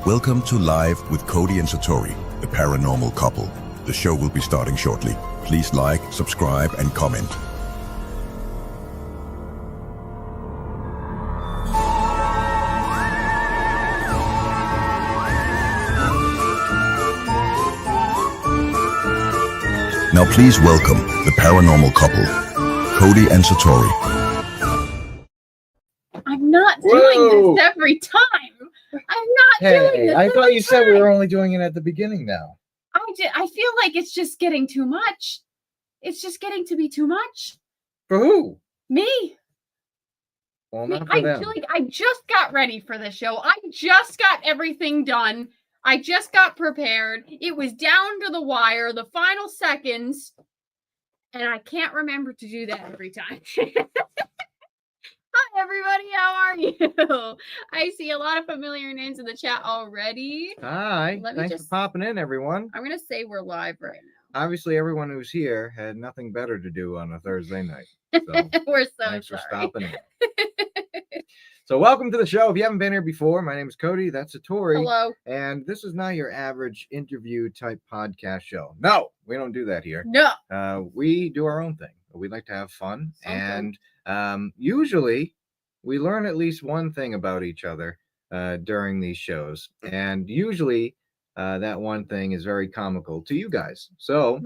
Welcome to Live with Cody and Satori, the paranormal couple. The show will be starting shortly. Please like, subscribe, and comment. Now please welcome the paranormal couple, Cody and Satori. I'm not doing this every time. I'm not doing this. I thought you said we were only doing it at the beginning now. I feel like it's just getting too much. It's just getting to be too much. For who? Me. Well, not for them. I just got ready for the show. I just got everything done. I just got prepared. It was down to the wire, the final seconds. And I can't remember to do that every time. Hi, everybody. How are you? I see a lot of familiar names in the chat already. Hi. Thanks for popping in, everyone. I'm going to say we're live right now. Obviously, everyone who's here had nothing better to do on a Thursday night. So we're so thanks sorry. for stopping in. So welcome to the show. If you haven't been here before, my name is Cody. That's Satori. Hello. And this is not your average interview type podcast show. No, we don't do that here. No. We do our own thing. We like to have fun. And usually we learn at least one thing about each other during these shows. And usually that one thing is very comical to you guys. So,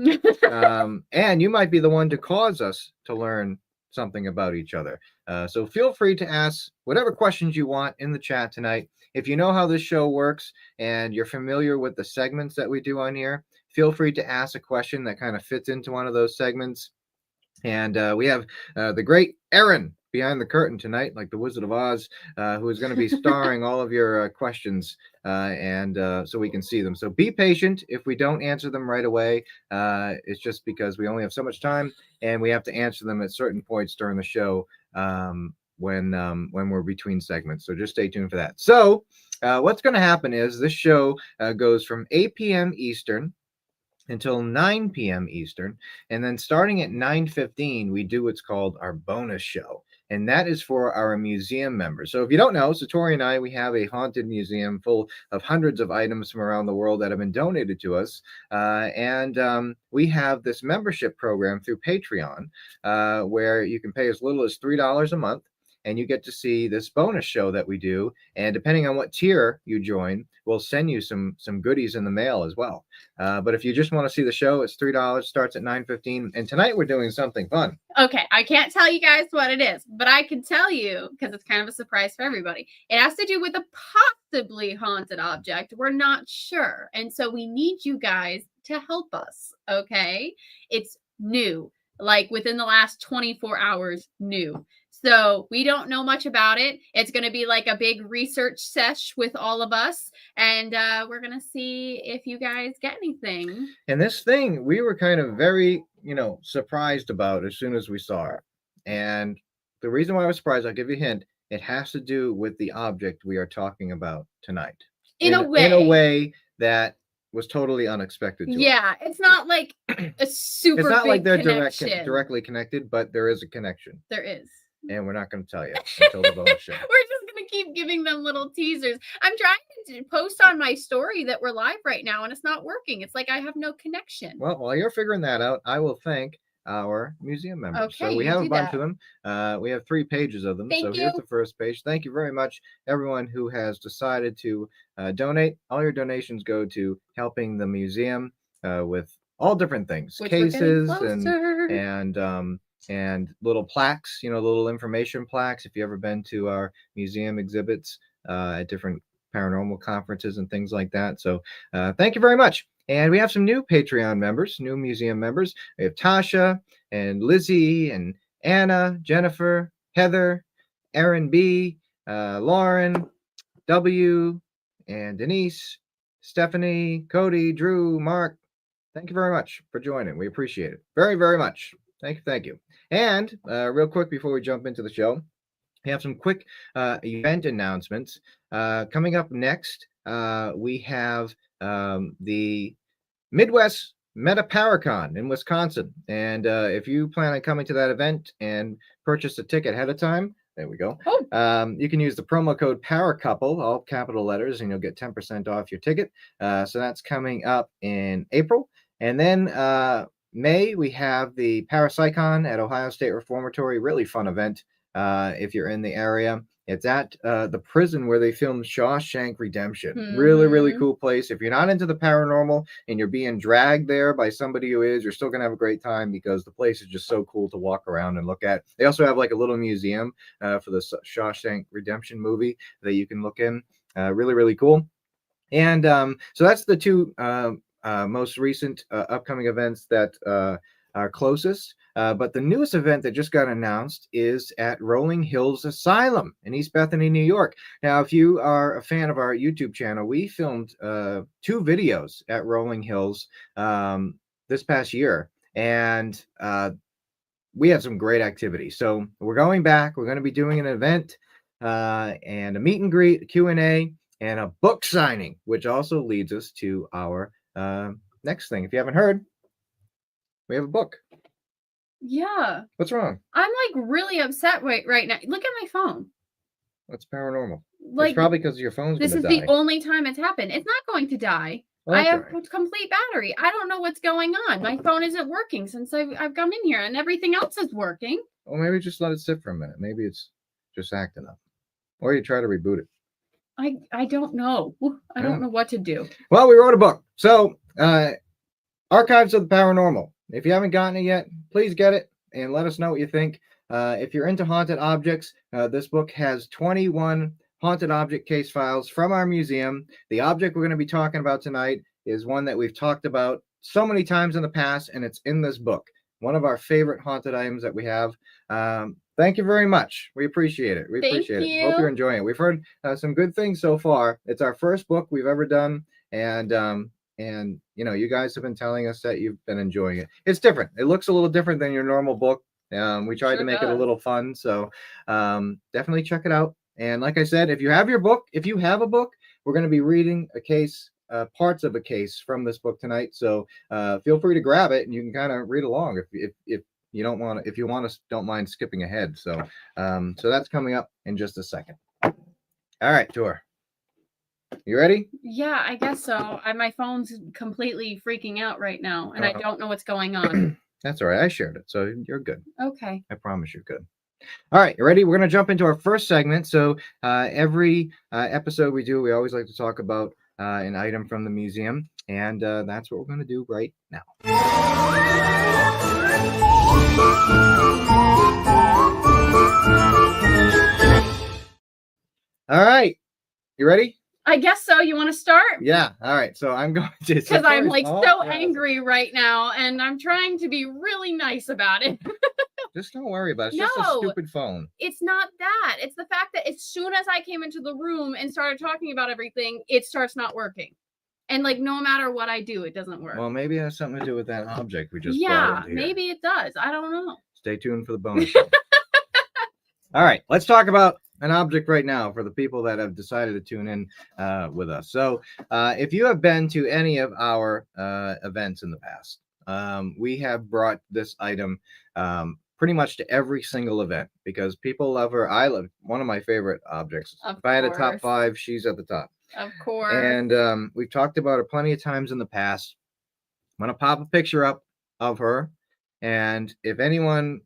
and you might be the one to cause us to learn something about each other. So feel free to ask whatever questions you want in the chat tonight. If you know how this show works and you're familiar with the segments that we do on here, feel free to ask a question that kind of fits into one of those segments. And we have the great Erin behind the curtain tonight, like the Wizard of Oz, who is going to be starring all of your questions so we can see them. So be patient if we don't answer them right away. It's just because we only have so much time and we have to answer them at certain points during the show when we're between segments. So just stay tuned for that. So what's going to happen is this show goes from 8 p.m. Eastern until 9 p.m. Eastern. And then starting at 9:15, we do what's called our bonus show. And that is for our museum members. So if you don't know, Satori and I, we have a haunted museum full of hundreds of items from around the world that have been donated to us. We have this membership program through Patreon where you can pay as little as $3 a month. And you get to see this bonus show that we do. And depending on what tier you join, we'll send you some goodies in the mail as well. But if you just want to see the show, it's $3, starts at 9:15. And tonight we're doing something fun. Okay, I can't tell you guys what it is, but I can tell you, because it's kind of a surprise for everybody. It has to do with a possibly haunted object. We're not sure. And so we need you guys to help us, okay? It's new, like within the last 24 hours, new. So we don't know much about it. It's going to be like a big research sesh with all of us. And we're going to see if you guys get anything. And this thing, we were kind of very, surprised about as soon as we saw it. And the reason why I was surprised, I'll give you a hint. It has to do with the object we are talking about tonight. In a way that was totally unexpected to us. It's not like a super It's not big like they're directly connected, but there is a connection. There is. And we're not going to tell you until the bonus show. We're just going to keep giving them little teasers. I'm trying to post on my story that we're live right now, and it's not working. It's like I have no connection. Well, while you're figuring that out, I will thank our museum members. Okay, so we have a bunch of them. We have 3 pages of them. Thank you. Here's the first page. Thank you very much, everyone who has decided to donate. All your donations go to helping the museum with all different things, cases and little plaques, little information plaques. If you've ever been to our museum exhibits at different paranormal conferences and things like that. So thank you very much. And we have some new Patreon members, new museum members. We have Tasha and Lizzie and Anna, Jennifer, Heather, Erin B, Lauren, W, and Denise, Stephanie, Cody, Drew, Mark. Thank you very much for joining. We appreciate it very, very much. Thank you. And real quick before we jump into the show, we have some quick event announcements. Coming up next, we have the Midwest Metaparacon in Wisconsin. And if you plan on coming to that event and purchase a ticket ahead of time, There we go. Oh. You can use the promo code PARACOUPLE, all capital letters, and you'll get 10% off your ticket. So that's coming up in April. And then May, we have the Parapsychon at Ohio State Reformatory. Really fun event if you're in the area. It's at the prison where they filmed Shawshank Redemption. Really, really cool place. If you're not into the paranormal and you're being dragged there by somebody who is, you're still going to have a great time because the place is just so cool to walk around and look at. They also have like a little museum for the Shawshank Redemption movie that you can look in. Really, really cool. And so that's the two most recent upcoming events that are closest. But the newest event that just got announced is at Rolling Hills Asylum in East Bethany, New York. Now, if you are a fan of our YouTube channel, we filmed 2 videos at Rolling Hills this past year, and we had some great activity. So we're going back. We're going to be doing an event and a meet and greet, Q&A, and a book signing, which also leads us to our next thing. If you haven't heard, we have a book. Yeah. What's wrong? I'm like really upset right now. Look at my phone. That's paranormal. Like, it's probably because your phone's this is die. the only time it's happened. It's not going to die. Well, I have right. complete battery. I don't know what's going on. My phone isn't working since I've come in here, and everything else is working. Well, maybe just let it sit for a minute. Maybe it's just acting up. Or you try to reboot it. I don't know. I don't know what to do. Well, we wrote a book. So, Archives of the Paranormal. If you haven't gotten it yet, please get it and let us know what you think. If you're into haunted objects, this book has 21 haunted object case files from our museum. The object we're going to be talking about tonight is one that we've talked about so many times in the past, and it's in this book. One of our favorite haunted items that we have. Thank you very much. We appreciate it. We appreciate it. Hope you're enjoying it. We've heard some good things so far. It's our first book we've ever done, and you know, you guys have been telling us that you've been enjoying it. It's different. It looks a little different than your normal book. We tried to make it a little fun, so definitely check it out. And like I said, if you have a book, we're going to be reading a case, parts of a case from this book tonight. So feel free to grab it, and you can kind of read along if you don't want to, if you want to, don't mind skipping ahead. So so that's coming up in just a second. All right, Tor. You ready? Yeah, I guess so. My phone's completely freaking out right now, and I don't know what's going on. That's all right. I shared it, so you're good. Okay. I promise you're good. All right, you ready? We're going to jump into our first segment. So every episode we do, we always like to talk about an item from the museum, and that's what we're going to do right now. All right, you ready? I guess so. You want to start? Yeah. All right. So I'm going to. Because I'm like so angry right now, and I'm trying to be really nice about it. Just don't worry about it. It's just a stupid phone. It's not that. It's the fact that as soon as I came into the room and started talking about everything, it starts not working. And like no matter what I do, it doesn't work. Well, maybe it has something to do with that object we just brought in here. Maybe it does. I don't know. Stay tuned for the bonus show. All right. Let's talk about an object right now for the people that have decided to tune in with us. So if you have been to any of our events in the past, we have brought this item pretty much to every single event because people love her. I love one of my favorite objects. If I had a top 5, she's at the top. Of course. And we've talked about her plenty of times in the past. I'm going to pop a picture up of her. And if anyone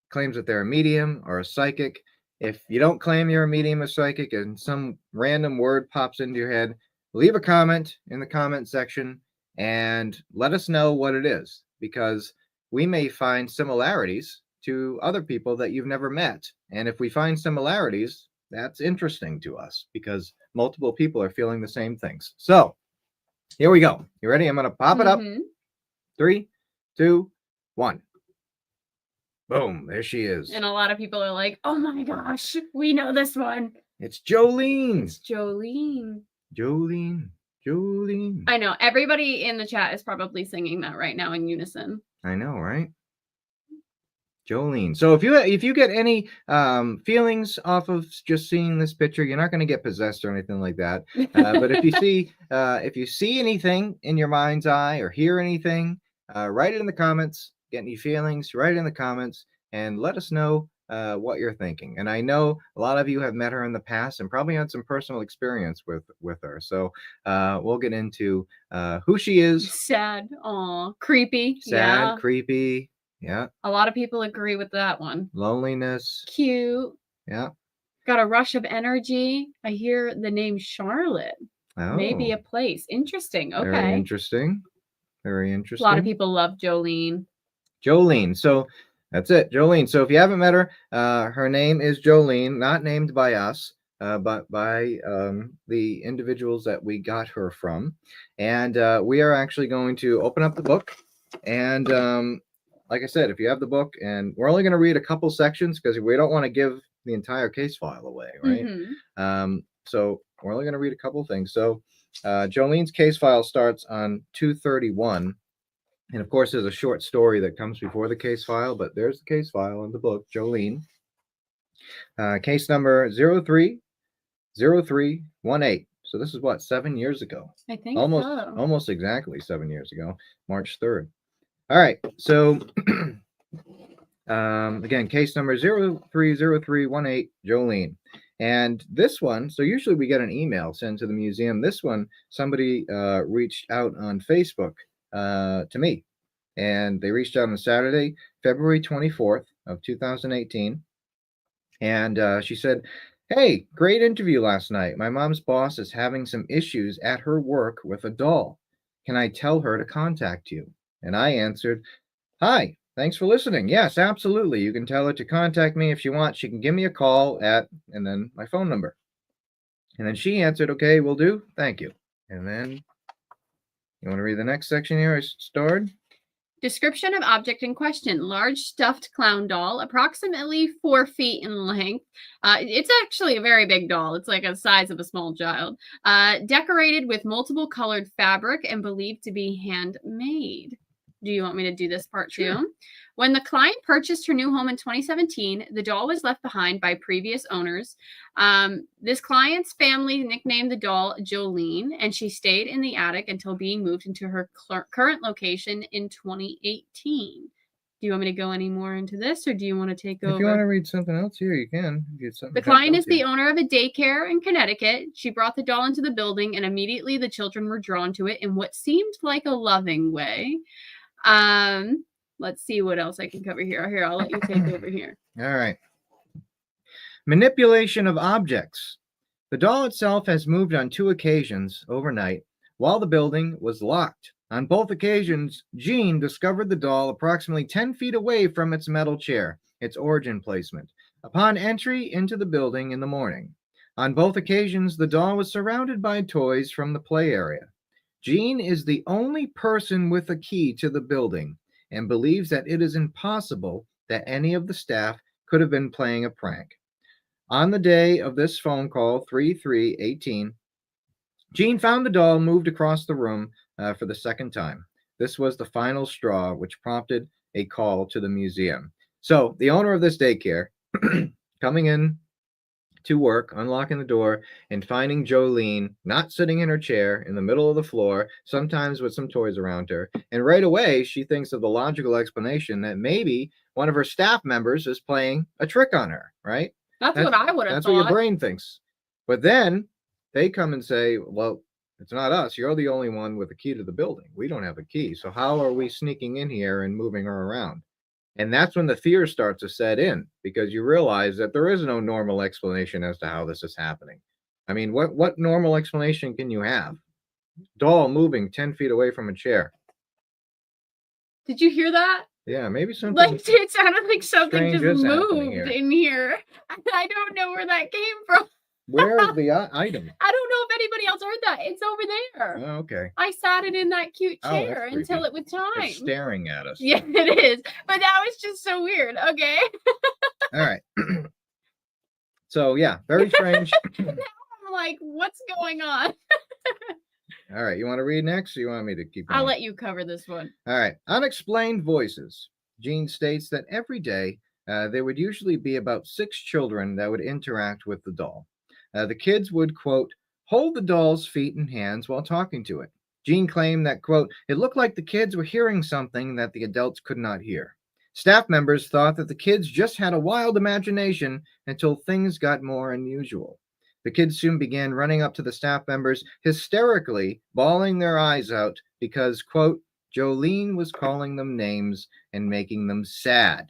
claims that they're a medium or a psychic, if you don't claim you're a medium or psychic and some random word pops into your head, leave a comment in the comment section and let us know what it is, because we may find similarities to other people that you've never met. And if we find similarities, that's interesting to us because multiple people are feeling the same things. So here we go. You ready? I'm going to pop it up. 3, 2, 1. Boom, there she is. And a lot of people are like, oh my gosh, we know this one. It's Jolene. It's Jolene. Jolene. I know. Everybody in the chat is probably singing that right now in unison. I know, right? Jolene. So if you get any feelings off of just seeing this picture, you're not going to get possessed or anything like that. But if you see anything in your mind's eye or hear anything, write it in the comments. Get any feelings, write it in the comments and let us know what you're thinking. And I know a lot of you have met her in the past and probably had some personal experience with her. So we'll get into who she is. Sad. Aw. Creepy. Sad, Yeah. creepy. Yeah. A lot of people agree with that one. Loneliness. Cute. Yeah. Got a rush of energy. I hear the name Charlotte. Oh, Maybe a place. Interesting. Okay. Very interesting. Very A interesting. lot of people love Jolene. Jolene. So that's it, Jolene. So if you haven't met her, her name is Jolene, not named by us, but by the individuals that we got her from. And we are actually going to open up the book. And like I said, if you have the book, and we're only going to read a couple sections because we don't want to give the entire case file away, right? Mm-hmm. So we're only going to read a couple things. So Jolene's case file starts on 231. And of course, there's a short story that comes before the case file, but there's the case file in the book, Jolene. Case number 030318. So this is what, 7 years ago? I think almost exactly 7 years ago, March 3rd. All right. So again, case number 030318, Jolene. And this one, so usually we get an email sent to the museum. This one, somebody reached out on Facebook to me, and they reached out on Saturday, February 24th of 2018. And she said, "Hey, great interview last night. My mom's boss is having some issues at her work with a doll. Can I tell her to contact you?" And I answered, "Hi, thanks for listening. Yes, absolutely. You can tell her to contact me if she wants. She can give me a call at," and then my phone number. And then she answered, "Okay, will do. Thank you." And then you want to read the next section here? I starred. Description of object in question: large stuffed clown doll, approximately 4 feet in length. It's actually a very big doll. It's like the size of a small child. Decorated with multiple colored fabric and believed to be handmade. Do you want me to do this part too? Sure. When the client purchased her new home in 2017, the doll was left behind by previous owners. This client's family nicknamed the doll Jolene, and she stayed in the attic until being moved into her current location in 2018. Do you want me to go any more into this, or do you want to take over? If you want to read something else here, you can. The client is the owner of a daycare in Connecticut. She brought the doll into the building, and immediately the children were drawn to it in what seemed like a loving way. Let's see what else I can cover here. Here, I'll let you take over here. All right. Manipulation of objects. The doll itself has moved on 2 occasions overnight while the building was locked. On both occasions, Jean discovered the doll approximately 10 feet away from its metal chair, its origin placement, upon entry into the building in the morning. On both occasions, the doll was surrounded by toys from the play area. Jean is the only person with a key to the building and believes that it is impossible that any of the staff could have been playing a prank. On the day of this phone call, 3/3/18, Jean found the doll moved across the room for the second time. This was the final straw, which prompted a call to the museum. So the owner of this daycare coming in to work, unlocking the door, and finding Jolene not sitting in her chair in the middle of the floor, sometimes with some toys around her. And right away, she thinks of the logical explanation that maybe one of her staff members is playing a trick on her, right? That's what I would have That's thought. what your brain thinks. But then they come and say, well, it's not us. You're the only one with the key to the building. We don't have a key. So how are we sneaking in here and moving her around? And that's when the fear starts to set in, because you realize that there is no normal explanation as to how this is happening. I mean, what normal explanation can you have? Doll moving 10 feet away from a chair. Did you hear that? Yeah, maybe something. Like, it sounded like something just strange is happening moved here. in here. I don't know where that came from. Where is the item? I don't know if anybody else heard that. It's over there. Oh, okay. I sat it in that cute Oh, that's chair creepy. until it was time. It's staring at us. Yeah, it is. But that was just so weird. Okay. All right. So, yeah, very strange. Now I'm like, what's going on? All right. You want to read next, or you want me to keep going? I'll let you cover this one. All right. Unexplained voices. Jean states that every day there would usually be about 6 children that would interact with the doll. The kids would, quote, hold the doll's feet and hands while talking to it. Jean claimed that, quote, it looked like the kids were hearing something that the adults could not hear. Staff members thought that the kids just had a wild imagination until things got more unusual. The kids soon began running up to the staff members, hysterically bawling their eyes out because, quote, Jolene was calling them names and making them sad.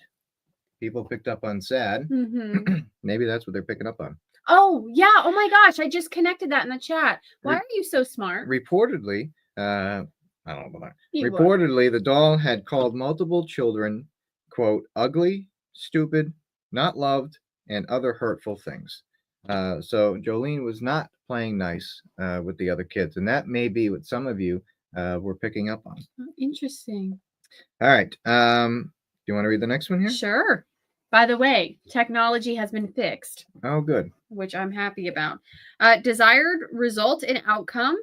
People picked up on sad. Mm-hmm. Maybe that's what they're picking up on. Oh, yeah. Oh, my gosh. I just connected that in the chat. Why are you so smart? Reportedly, I don't know about that. You Reportedly, the doll had called multiple children, quote, ugly, stupid, not loved, and other hurtful things. So Jolene was not playing nice with the other kids, and that may be what some of you were picking up on. Interesting. All right. Do you want to read the next one here? Sure. By the way, technology has been fixed. Oh, good. Which I'm happy about. Desired result and outcome.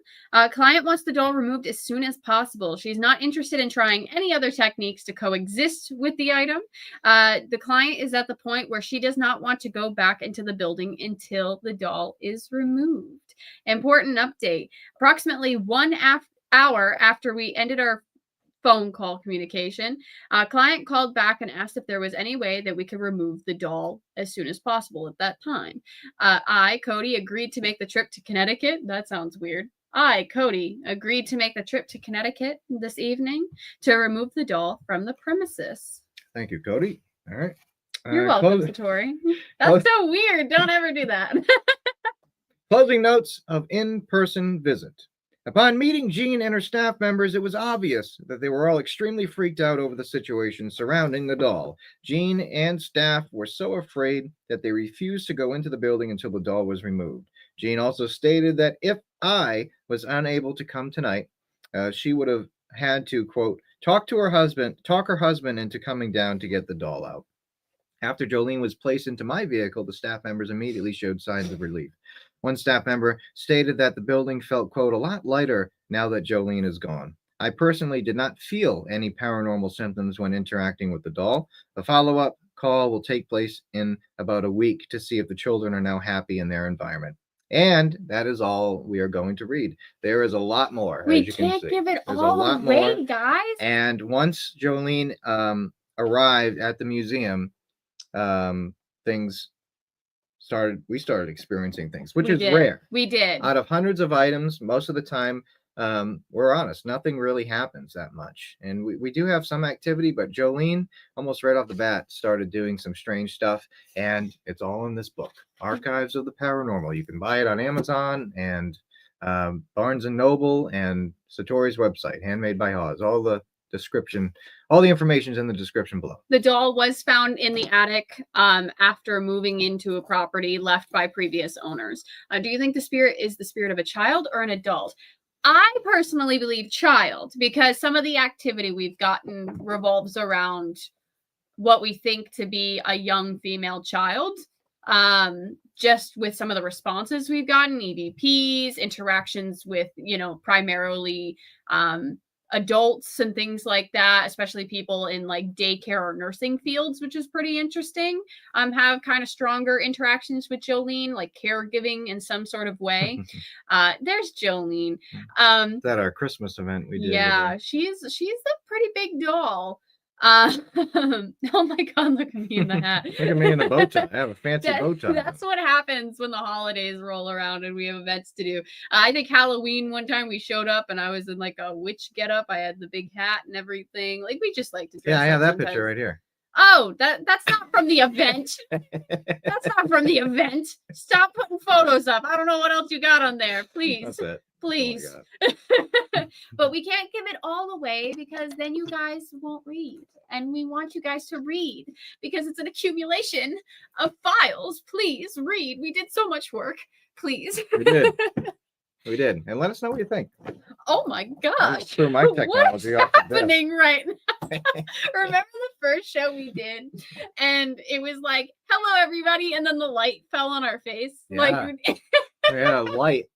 Client wants the doll removed as soon as possible. She's not interested in trying any other techniques to coexist with the item. The client is at the point where she does not want to go back into the building until the doll is removed. Important update. Approximately 1 hour after we ended our phone call communication, client called back and asked if there was any way that we could remove the doll as soon as possible at that time. I, Cody, agreed to make the trip to Connecticut. That sounds weird. I, Cody, agreed to make the trip to Connecticut this evening to remove the doll from the premises. Thank you, Cody. All right. You're welcome, Satori. That's so weird. Don't ever do that. Closing notes of in-person visit. Upon meeting Jean and her staff members, it was obvious that they were all extremely freaked out over the situation surrounding the doll. Jean and staff were so afraid that they refused to go into the building until the doll was removed. Jean also stated that if I was unable to come tonight, she would have had to, quote, talk her husband into coming down to get the doll out. After Jolene was placed into my vehicle, the staff members immediately showed signs of relief. One staff member stated that the building felt, quote, a lot lighter now that Jolene is gone. I personally did not feel any paranormal symptoms when interacting with the doll. A follow-up call will take place in about a week to see if the children are now happy in their environment. And that is all we are going to read. There is a lot more. We as you can't can see. give it There's all a lot away, more. guys. And once Jolene arrived at the museum, we started experiencing things, which is rare. We did. Out of hundreds of items, most of the time, we're honest, nothing really happens that much. And we do have some activity, but Jolene, almost right off the bat, started doing some strange stuff. And it's all in this book, Archives of the Paranormal. You can buy it on Amazon and Barnes & Noble and Satori's website, Handmade by Hawes. All the information is in the description below. The doll was found in the attic after moving into a property left by previous owners. Do you think the spirit is the spirit of a child or an adult? I personally believe child, because some of the activity we've gotten revolves around what we think to be a young female child. Just with some of the responses we've gotten, EVPs, interactions with, primarily adults and things like that, especially people in like daycare or nursing fields, which is pretty interesting, have kind of stronger interactions with Jolene, like caregiving in some sort of way. There's Jolene. That our Christmas event we did. Yeah, she's a pretty big doll. Oh my God, look at me in the hat. Look at me in the bow tie. I have a fancy bow tie. That's what happens when the holidays roll around and we have events to do. I think Halloween one time we showed up and I was in like a witch getup. I had the big hat and everything. Like we just like to dress up. I have that sometimes. picture right here. Oh, that's not from the event. That's not from the event. Stop putting photos up. I don't know what else you got on there. Please. That's it. Please. But we can't give it all away because then you guys won't read. And we want you guys to read because it's an accumulation of files. Please read. We did so much work. Please. We did. We did. And let us know what you think. Oh my gosh. Through my technology. What's happening right now? Remember the first show we did? And it was like, hello, everybody. And then the light fell on our face. Yeah. Like we had a light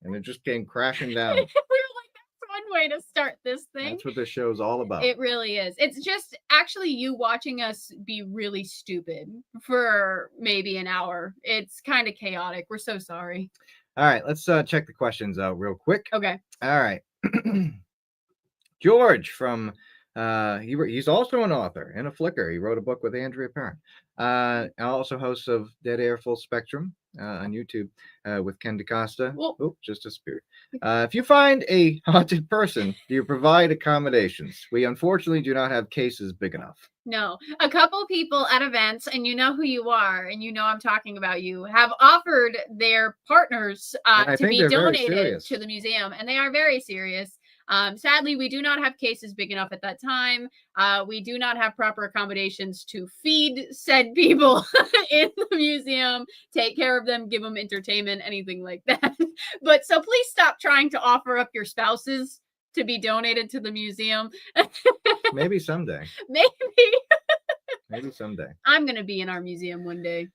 and it just came crashing down. We were like, that's one way to start this thing. That's what this show is all about. It really is. It's just actually you watching us be really stupid for maybe an hour. It's kind of chaotic. We're so sorry. All right, let's check the questions out real quick. Okay. All right. George from He's also an author and a flicker. He wrote a book with Andrea Perrin. Also hosts of Dead Air Full Spectrum on YouTube with Ken DaCosta. Well, just disappeared. If you find a haunted person, do you provide accommodations? We unfortunately do not have cases big enough. No, a couple people at events, and you know who you are, and you know I'm talking about you, have offered their partners to be donated to the museum, and they are very serious. Sadly, we do not have cases big enough at that time. We do not have proper accommodations to feed said people in the museum, take care of them, give them entertainment, anything like that. But so please stop trying to offer up your spouses to be donated to the museum. Maybe someday. Maybe someday. I'm going to be in our museum one day.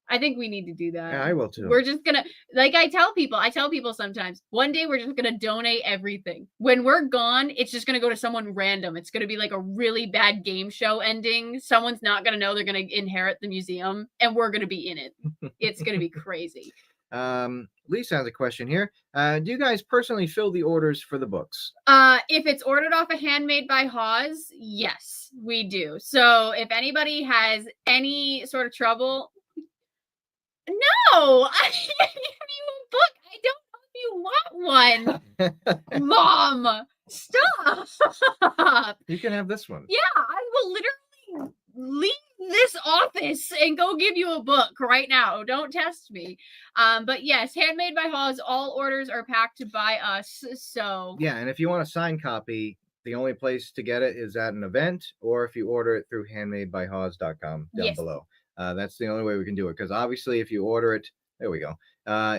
I think we need to do that. Yeah, I will too. We're just going to, like I tell people sometimes, one day we're just going to donate everything. When we're gone, it's just going to go to someone random. It's going to be like a really bad game show ending. Someone's not going to know they're going to inherit the museum, and we're going to be in it. It's going to be crazy. Lisa has a question here. Do you guys personally fill the orders for the books? If it's ordered off a Handmade by Hawes, yes, we do. So if anybody has any sort of trouble, no, I can't give you a book. I don't know if you want one. Mom, stop. You can have this one. Yeah, I will literally leave this office and go give you a book right now. Don't test me. But yes, Handmade by Hawes, all orders are packed by us. So yeah, and if you want a signed copy, the only place to get it is at an event, or if you order it through handmadebyhawes.com down below. That's the only way we can do it, because obviously if you order it, there we go.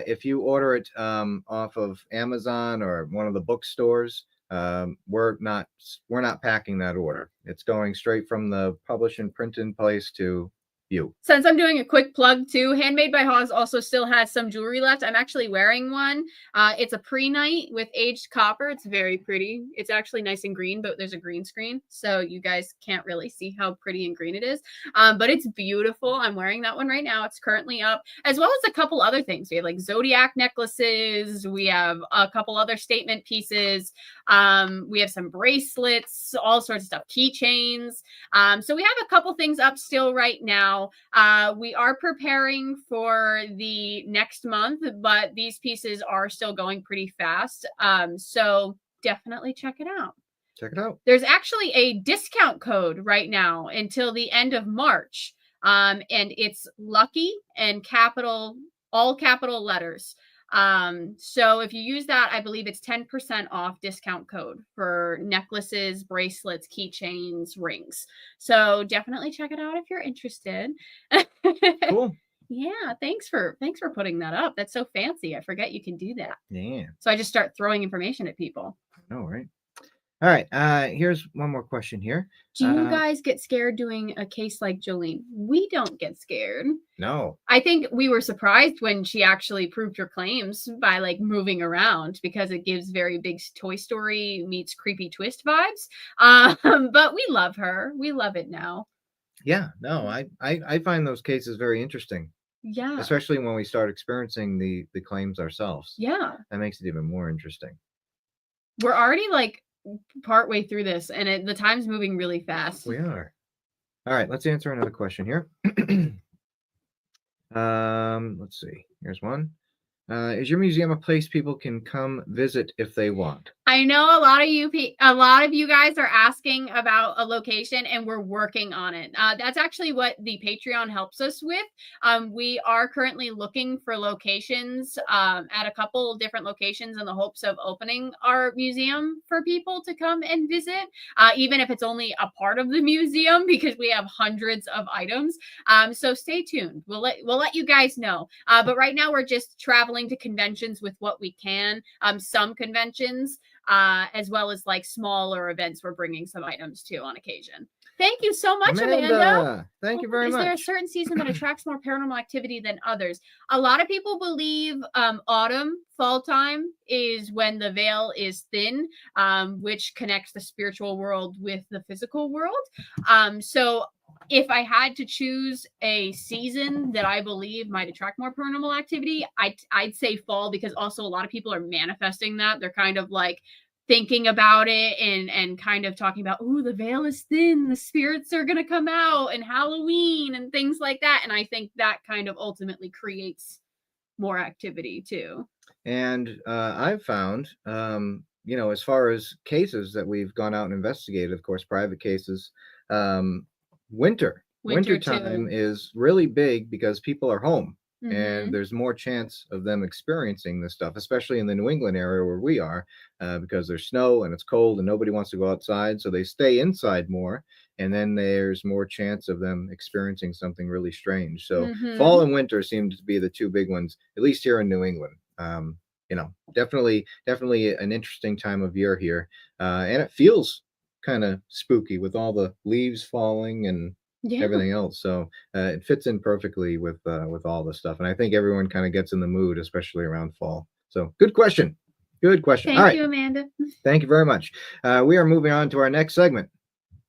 If you order it off of Amazon or one of the bookstores, we're not packing that order. It's going straight from the publish and print in place to you. Since I'm doing a quick plug too, Handmade by Hawes also still has some jewelry left. I'm actually wearing one. It's a pre-night with aged copper. It's very pretty. It's actually nice and green, but there's a green screen, so you guys can't really see how pretty and green it is. But it's beautiful. I'm wearing that one right now. It's currently up, as well as a couple other things. We have like zodiac necklaces. We have a couple other statement pieces. We have some bracelets, all sorts of stuff, keychains. So we have a couple things up still right now. We are preparing for the next month, but these pieces are still going pretty fast. So definitely check it out. Check it out. There's actually a discount code right now until the end of March. And it's lucky and all capital letters. So if you use that, I believe it's 10% off discount code for necklaces, bracelets, keychains, rings. So definitely check it out if you're interested. Cool. Yeah, thanks for putting that up. That's so fancy. I forget you can do that. Yeah. So I just start throwing information at people. I know, right? All right. Here's one more question here. Do you guys get scared doing a case like Jolene? We don't get scared. No. I think we were surprised when she actually proved her claims by like moving around, because it gives very big Toy Story meets creepy twist vibes. But we love her. We love it now. Yeah. No, I find those cases very interesting. Yeah. Especially when we start experiencing the claims ourselves. Yeah. That makes it even more interesting. We're already like partway through this, and the time's moving really fast. We are. All right, let's answer another question here. Let's see. Here's one. Is your museum a place people can come visit if they want? I know a lot of you guys are asking about a location, and we're working on it. That's actually what the Patreon helps us with. We are currently looking for locations at a couple different locations in the hopes of opening our museum for people to come and visit, even if it's only a part of the museum, because we have hundreds of items. So stay tuned. We'll let you guys know. But right now we're just traveling to conventions with what we can. Some conventions, as well as like smaller events, we're bringing some items to on occasion. Thank you so much, Amanda. Thank you very much. Is there a certain season that attracts more paranormal activity than others? A lot of people believe autumn, fall time is when the veil is thin, which connects the spiritual world with the physical world. So if I had to choose a season that I believe might attract more paranormal activity, I'd say fall, because also a lot of people are manifesting that. They're kind of like thinking about it and kind of talking about, oh, the veil is thin, the spirits are going to come out, and Halloween and things like that. And I think that kind of ultimately creates more activity too. And I've found, as far as cases that we've gone out and investigated, of course, private cases, winter time is really big because people are home. And there's more chance of them experiencing this stuff, especially in the New England area where we are, because there's snow and it's cold and nobody wants to go outside. So they stay inside more. And then there's more chance of them experiencing something really strange. So fall and winter seem to be the two big ones, at least here in New England. Definitely an interesting time of year here. And it feels kind of spooky with all the leaves falling and everything else. So it fits in perfectly with all this stuff. And I think everyone kind of gets in the mood, especially around fall. So good question. Thank you, Amanda. Thank you very much. We are moving on to our next segment.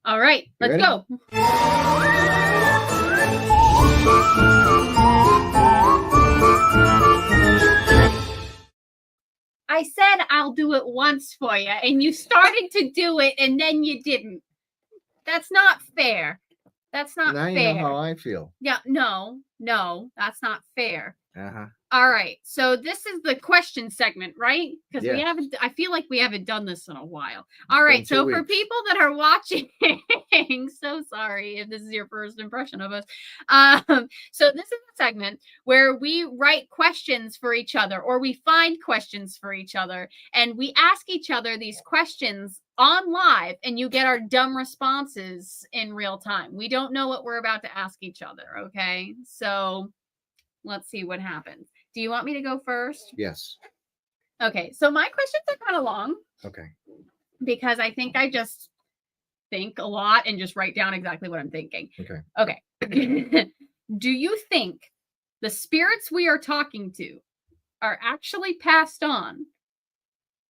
All right, let's go. I said I'll do it once for you, and you started to do it, and then you didn't. That's not fair. That's not fair. Now you know how I feel. Yeah, no, that's not fair. Uh-huh. All right, so this is the question segment, right? Because I feel like we haven't done this in a while. All right, so for people that are watching, so sorry if this is your first impression of us. So this is a segment where we write questions for each other, or we find questions for each other, and we ask each other these questions on live, and you get our dumb responses in real time. We don't know what we're about to ask each other, okay? So let's see what happens. Do you want me to go first? Yes. Okay, so my questions are kind of long. Okay. Because I think I just think a lot and just write down exactly what I'm thinking. Okay. Do you think the spirits we are talking to are actually passed on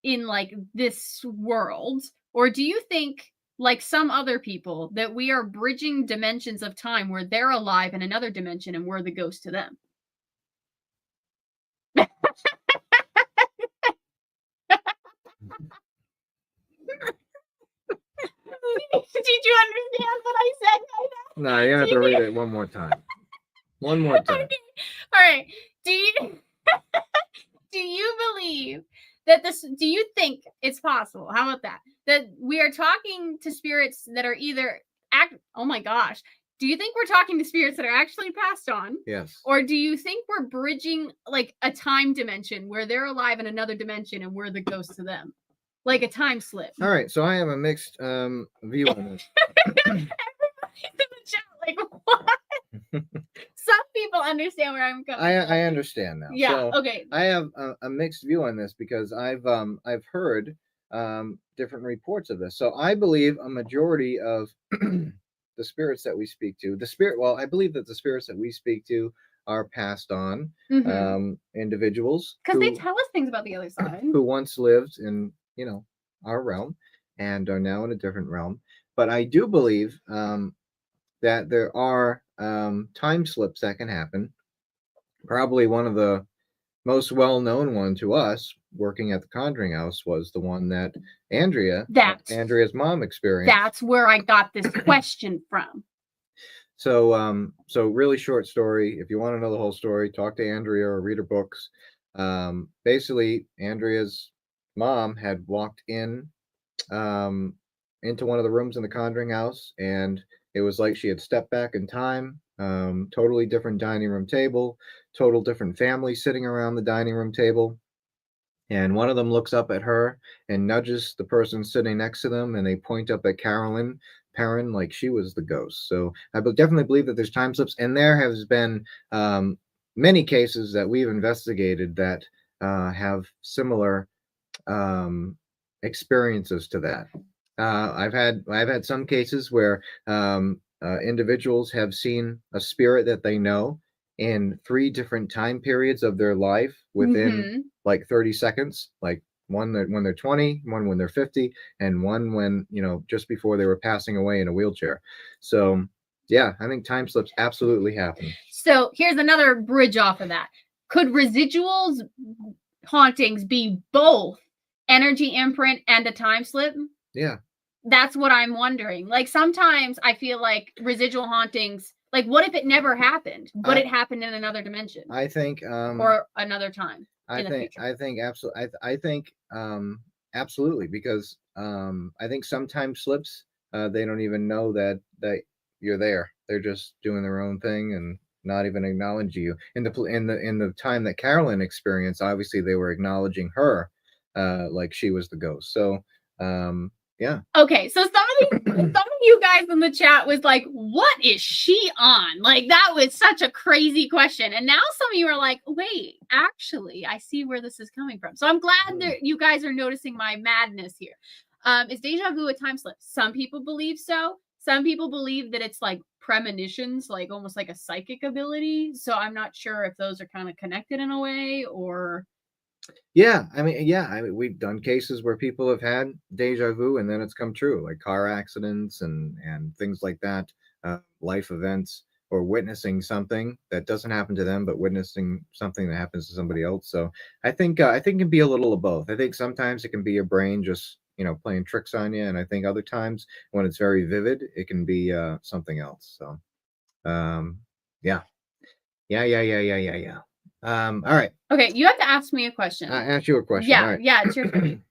in like this world? Or do you think, like some other people, that we are bridging dimensions of time where they're alive in another dimension and we're the ghost to them? Did you understand what I said? No, you have to read it one more time. One more time. Okay. All right. Do you believe that do you think it's possible? How about that? That we are talking to spirits that are either oh my gosh. Do you think we're talking to spirits that are actually passed on? Yes. Or do you think we're bridging like a time dimension where they're alive in another dimension and we're the ghost to them? Like a time slip. All right. So I have a mixed view on this. Everybody's in the chat like, what? Some people understand where I'm coming from. I understand now. Yeah. So okay. I have a mixed view on this because I've heard different reports of this. So I believe a majority of the spirits that we speak to, I believe that the spirits that we speak to are passed on individuals because they tell us things about the other side who once lived in our realm and are now in a different realm. But I do believe that there are time slips that can happen. Probably one of the most well-known one to us working at the Conjuring House was the one that Andrea's mom experienced. That's where I got this question from. So really short story. If you want to know the whole story, talk to Andrea or read her books. Basically, Andrea's mom had walked into one of the rooms in the Conjuring House, and it was like she had stepped back in time. Totally different dining room table, total different family sitting around the dining room table. And one of them looks up at her and nudges the person sitting next to them, and they point up at Carolyn Perrin like she was the ghost. So I definitely believe that there's time slips, and there has been many cases that we've investigated that have similar experiences to that. I've had some cases where individuals have seen a spirit that they know in 3 different time periods of their life within like 30 seconds, like one when they're 20, one when they're 50, and one when, just before they were passing away in a wheelchair. So yeah, I think time slips absolutely happen. So here's another bridge off of that. Could residuals hauntings be both energy imprint and a time slip? Yeah. That's what I'm wondering. Like sometimes I feel like residual hauntings, like what if it never happened, but it happened in another dimension I think or another time in the future? I think absolutely. I think absolutely, because I think some time slips, they don't even know that you're there. They're just doing their own thing and not even acknowledging you. In the time that Carolyn experienced, obviously they were acknowledging her, like she was the ghost. So yeah. Okay, so some of you guys in the chat was like, what is she on? Like, that was such a crazy question. And now some of you are like, wait, actually, I see where this is coming from. So I'm glad that you guys are noticing my madness here. Is deja vu a time slip? Some people believe so. Some people believe that it's like premonitions, like almost like a psychic ability. So I'm not sure if those are kind of connected in a way or... Yeah, I mean, we've done cases where people have had deja vu and then it's come true, like car accidents and things like that, life events, or witnessing something that doesn't happen to them, but witnessing something that happens to somebody else. So I think it can be a little of both. I think sometimes it can be your brain just playing tricks on you, and I think other times when it's very vivid, it can be something else. So yeah. All right. Okay, you have to ask me a question. I asked you a question. Yeah, all right. yeah, it's your turn.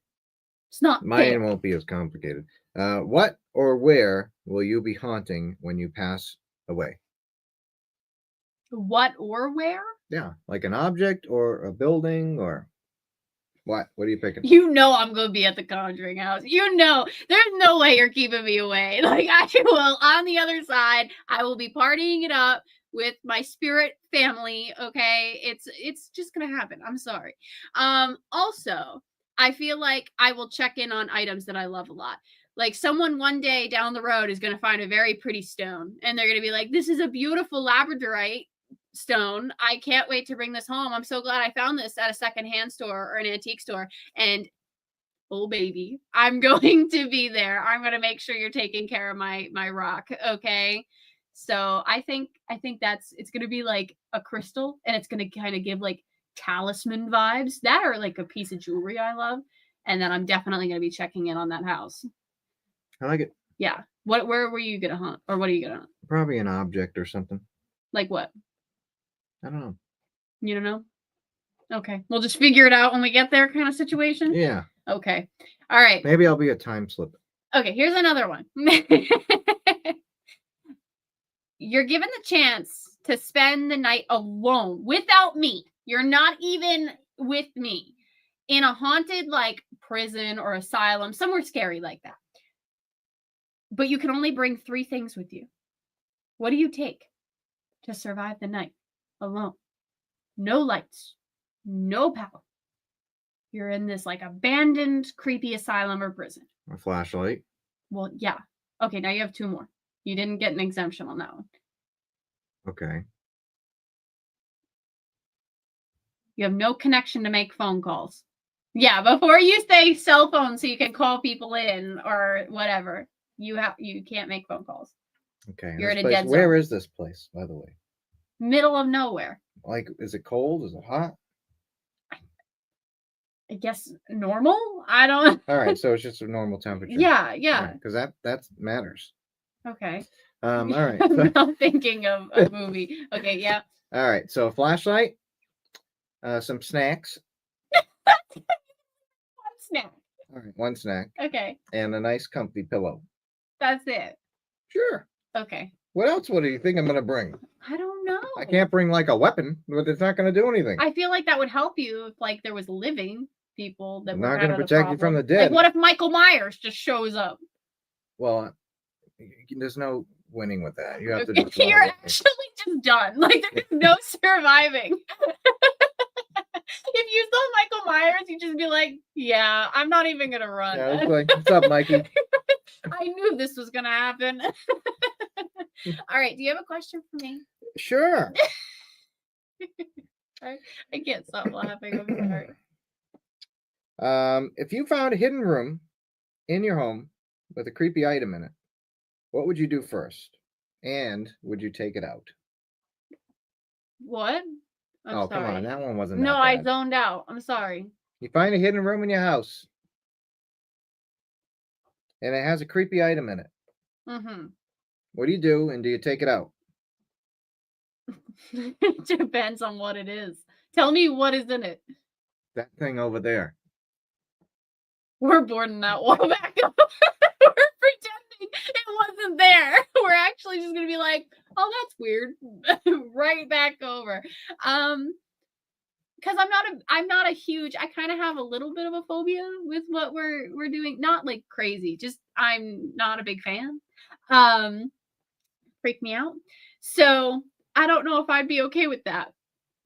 It's not Mine fair. won't be as complicated. What or where will you be haunting when you pass away? What or where? Yeah, like an object or a building or what? What are you picking? You know I'm going to be at the Conjuring house. You know, there's no way you're keeping me away. Like, I will, on the other side, I will be partying it up with my spirit family, okay? It's just going to happen. I'm sorry. Also, I feel like I will check in on items that I love a lot. Like someone one day down the road is going to find a very pretty stone and they're going to be like, this is a beautiful labradorite stone. I can't wait to bring this home. I'm so glad I found this at a secondhand store or an antique store. And oh baby, I'm going to be there. I'm going to make sure you're taking care of my rock, okay? So I think it's going to be like a crystal, and it's going to kind of give like talisman vibes that are like a piece of jewelry I love, and then I'm definitely going to be checking in on that house. I like it. Yeah. Where were you going to hunt, or what are you going to hunt? Probably an object or something. Like what? I don't know. You don't know? Okay. We'll just figure it out when we get there, kind of situation? Yeah. Okay. All right. Maybe I'll be a time slip. Okay, here's another one. You're given the chance to spend the night alone without me. You're not even with me in a haunted like prison or asylum, somewhere scary like that. But you can only bring 3 things with you. What do you take to survive the night alone? No lights, no power. You're in this like abandoned, creepy asylum or prison. A flashlight. Well, yeah. Okay, now you have 2 more. You didn't get an exemption on that one. Okay. You have no connection to make phone calls. Yeah, before you say cell phone so you can call people in or whatever, you can't make phone calls. Okay. You're in a dead zone. Where is this place, by the way? Middle of nowhere. Like, is it cold? Is it hot? I guess normal? I don't. All right, so it's just a normal temperature. Yeah, yeah. Because that matters. Okay. All right. I'm now thinking of a movie. Okay, yeah. All right, so a flashlight, some snacks. One snack. All right, 1 snack. Okay. And a nice comfy pillow. That's it. Sure. Okay. What else? What do you think I'm going to bring? I don't know. I can't bring like a weapon, but it's not going to do anything. I feel like that would help you if like there was living people that were not going to protect you from the dead. Like what if Michael Myers just shows up? Well, there's no winning with that. You have to. You're actually just done. Like there's no surviving. If you saw Michael Myers, you'd just be like, "Yeah, I'm not even gonna run." Yeah, it's like, what's up, Mikey? I knew this was gonna happen. All right, do you have a question for me? Sure. I can't stop laughing. I'm sorry. If you found a hidden room in your home with a creepy item in it, what would you do first? And would you take it out? What? I'm sorry. Come on, that one wasn't. No, that bad. I zoned out. I'm sorry. You find a hidden room in your house and it has a creepy item in it. Mm-hmm. What do you do, and do you take it out? It depends on what it is. Tell me what is in it. That thing over there. We're boarding that wall back up. We're pretending it wasn't there. We're actually just gonna be like, oh, that's weird. Right back over. Because I'm not a huge, I kind of have a little bit of a phobia with what we're doing. Not like crazy, just I'm not a big fan. Freak me out. So I don't know if I'd be okay with that.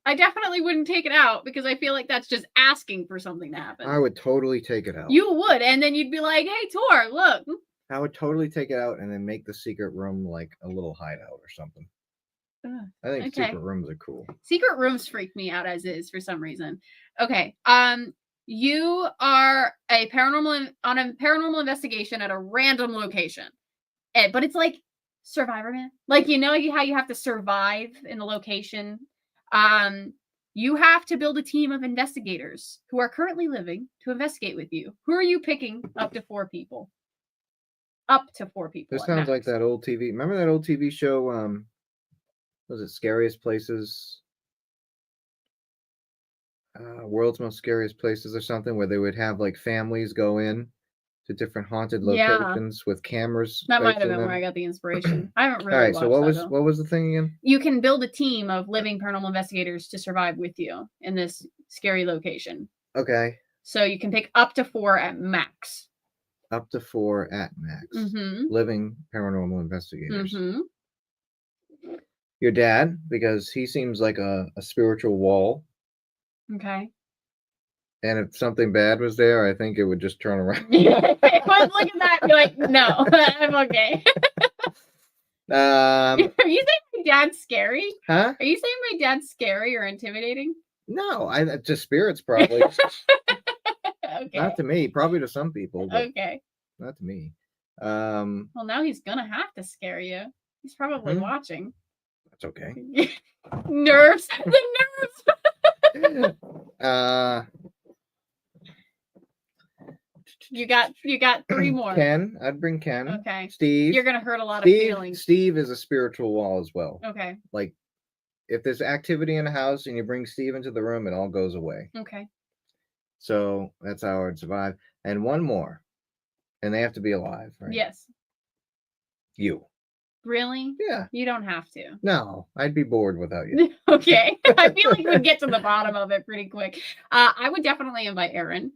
I definitely wouldn't take it out because I feel like that's just asking for something to happen. I would totally take it out. You would, and then you'd be like, hey, Tor, look. I would totally take it out and then make the secret room like a little hideout or something. I think Okay. secret rooms are cool. Secret rooms freak me out as is for some reason. Okay. You are on a paranormal investigation at a random location. But it's like Survivor Man. Like, you know how you have to survive in the location? You have to build a team of investigators who are currently living to investigate with you. Who are you picking? Up to 4 people. Up to 4 people. This sounds like that old TV. Remember that old TV show? Was it Scariest Places? World's Most Scariest Places or something, where they would have like families go in to different haunted locations with cameras. That might have been where I got the inspiration. I haven't really. All right. So watched what was the thing again? You can build a team of living paranormal investigators to survive with you in this scary location. Okay. So you can pick up to 4 at max. Up to 4 at max. Mm-hmm. Living paranormal investigators. Mm-hmm. Your dad, because he seems like a spiritual wall. Okay. And if something bad was there, I think it would just turn around. I would look at that and be like, no, I'm okay. Are you saying my dad's scary? Huh? Are you saying my dad's scary or intimidating? No, to spirits probably. Okay. Not to me, probably to some people. But Okay. Not to me. Well, now he's gonna have to scare you. He's probably watching. That's okay. Nerves. The nerves. You got 3 more. Ken. I'd bring Ken. Okay. Steve. You're gonna hurt a lot of feelings. Steve is a spiritual wall as well. Okay. Like, if there's activity in the house and you bring Steve into the room, it all goes away. Okay. So that's how I would survive. And 1 more. And they have to be alive, right? Yes. You. Really? Yeah. You don't have to. No, I'd be bored without you. Okay. I feel like we'd get to the bottom of it pretty quick. I would definitely invite Erin.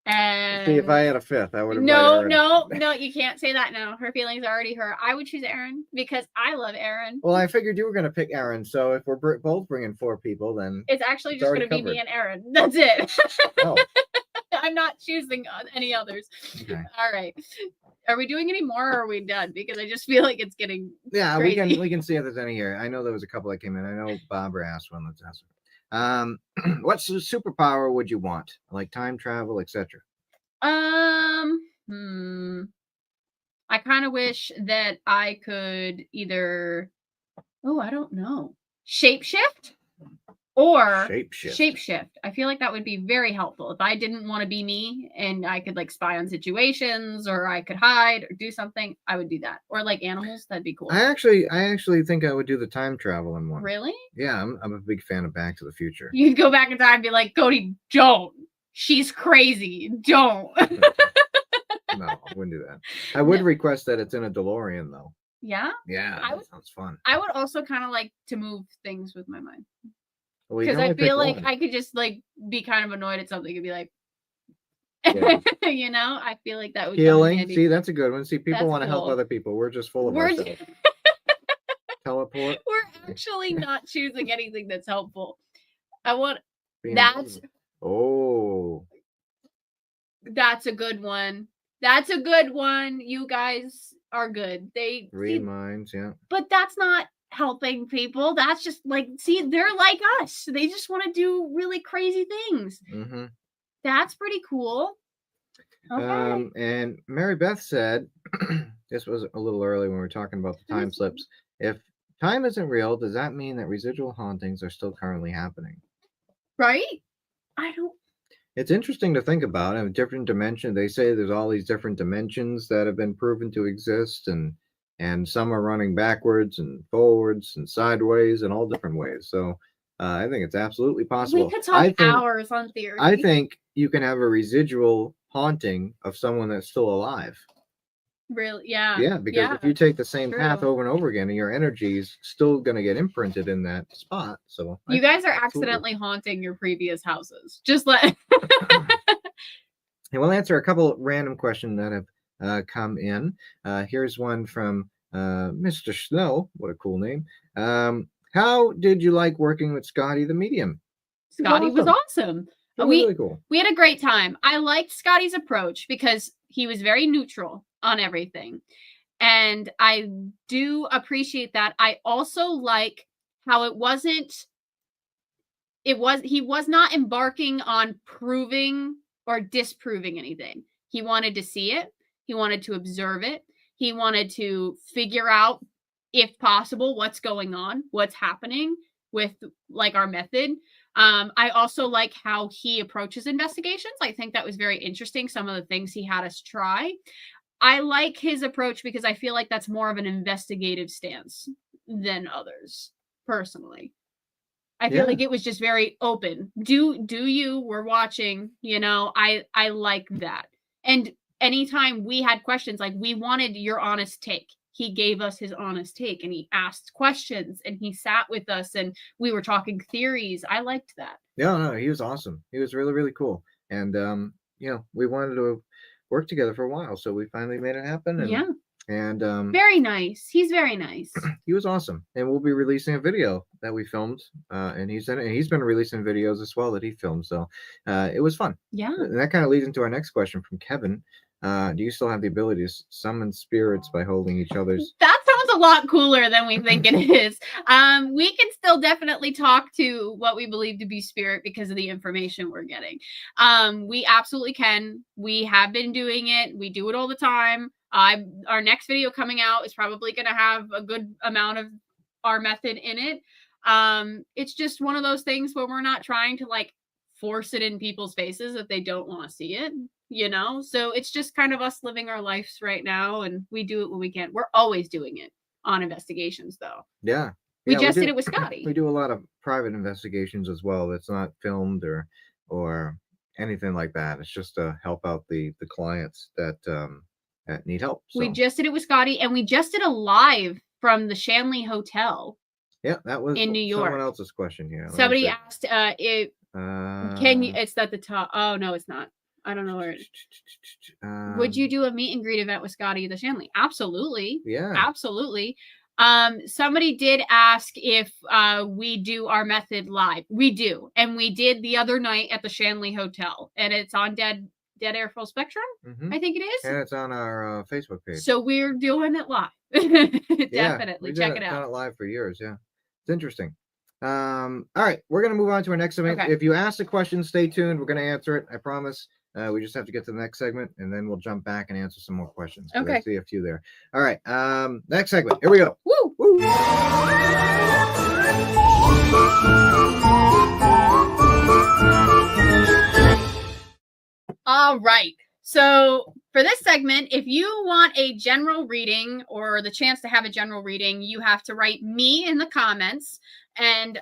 And see, if I had a 5th, I would have. No, you can't say that now. Her feelings are already hurt. I would choose Erin because I love Erin. Well, I figured you were going to pick Erin, so if we're both bringing 4 people, then it's actually just going to be me and Erin. That's it. Oh. I'm not choosing any others. Okay. All right. Are we doing any more or are we done? Because I just feel like it's getting crazy. we can see if there's any here. I know there was a couple that came in. I know Barbara asked one. Let's ask her. What superpower would you want? Like time travel, etc. I kind of wish that I could either I don't know. Shapeshift? Or shapeshift. I feel like that would be very helpful. If I didn't want to be me and I could like spy on situations or I could hide or do something, I would do that. Or like animals, that'd be cool. I actually think I would do the time travel in one. Really? Yeah, I'm a big fan of Back to the Future. You'd go back in time and be like, Cody, don't. She's crazy. Don't. No, I wouldn't do that. I would request that it's in a DeLorean though. Yeah? Yeah, that sounds fun. I would also kind of like to move things with my mind. Because I feel like I could just like be kind of annoyed at something and be like, you know, I feel like that would healing. See, that's a good one. See, people want to cool. help other people. We're just full of ourselves. Teleport. We're actually not choosing anything that's helpful. That's a good one. That's a good one. You guys are good. Read minds, yeah. But that's not helping people. That's just like, see, they're like us. They just want to do really crazy things. Mm-hmm. That's pretty cool. Okay. And Mary Beth said, this was a little early when we were talking about the time slips. If time isn't real, does that mean that residual hauntings are still currently happening? Right? I don't. It's interesting to think about. And different dimension. They say there's all these different dimensions that have been proven to exist, and some are running backwards and forwards and sideways and all different ways. So I think it's absolutely possible. We could talk hours on theory. I think you can have a residual haunting of someone that's still alive. Really? Yeah. Yeah, because if you take the same path over and over again, and your energy is still going to get imprinted in that spot. So you guys are accidentally haunting your previous houses. Just let. And we'll answer a couple random questions that have come in. Here's one from Mr. Snow. What a cool name. How did you like working with Scotty the medium? Scotty was awesome. Really cool. We had a great time. I liked Scotty's approach because he was very neutral on everything. And I do appreciate that. I also like how he was not embarking on proving or disproving anything. He wanted to see it. He wanted to observe it. He wanted to figure out, if possible, what's going on, what's happening with like our method. I also like how he approaches investigations. I think that was very interesting. Some of the things he had us try. I like his approach because I feel like that's more of an investigative stance than others, personally. I feel like it was just very open. We're watching, I like that. And anytime we had questions, like we wanted your honest take. He gave us his honest take and he asked questions and he sat with us and we were talking theories. I liked that. Yeah, no, he was awesome. He was really, really cool. And, we wanted to work together for a while. So we finally made it happen. And very nice. He's very nice. He was awesome. And we'll be releasing a video that we filmed. And he's in it. And he's been releasing videos as well that he filmed. So it was fun. Yeah. And that kind of leads into our next question from Kevin. Do you still have the ability to summon spirits by holding each other's? That sounds a lot cooler than we think it is. We can still definitely talk to what we believe to be spirit because of the information we're getting. We absolutely can. We have been doing it. We do it all the time. Our next video coming out is probably going to have a good amount of our method in it. It's just one of those things where we're not trying to like force it in people's faces if they don't want to see it. So it's just kind of us living our lives right now, and we do it when we can. We're always doing it on investigations, though. Yeah. We just did it with Scotty. We do a lot of private investigations as well. That's not filmed or anything like that. It's just to help out the clients that need help. So. We just did it with Scotty, and we just did a live from the Shanley Hotel. Yeah, that was in New York. Someone else's question here. Somebody asked if can you? It's at the top. Oh no, it's not. I don't know where it is. Would you do a meet and greet event with Scotty at the Shanley? Absolutely. Yeah. Absolutely. Somebody did ask if we do our method live. We do. And we did the other night at the Shanley Hotel. And it's on Dead Air Full Spectrum, I think it is. And it's on our Facebook page. So we're doing it live. Definitely. Check it out. Done it live for years. Yeah. It's interesting. All right. We're going to move on to our next segment. Okay. If you ask a question, stay tuned. We're going to answer it. I promise. We just have to get to the next segment, and then we'll jump back and answer some more questions. Okay. I see a few there. All right. Next segment. Here we go. Woo! Woo! All right. So for this segment, if you want a general reading or the chance to have a general reading, you have to write me in the comments. And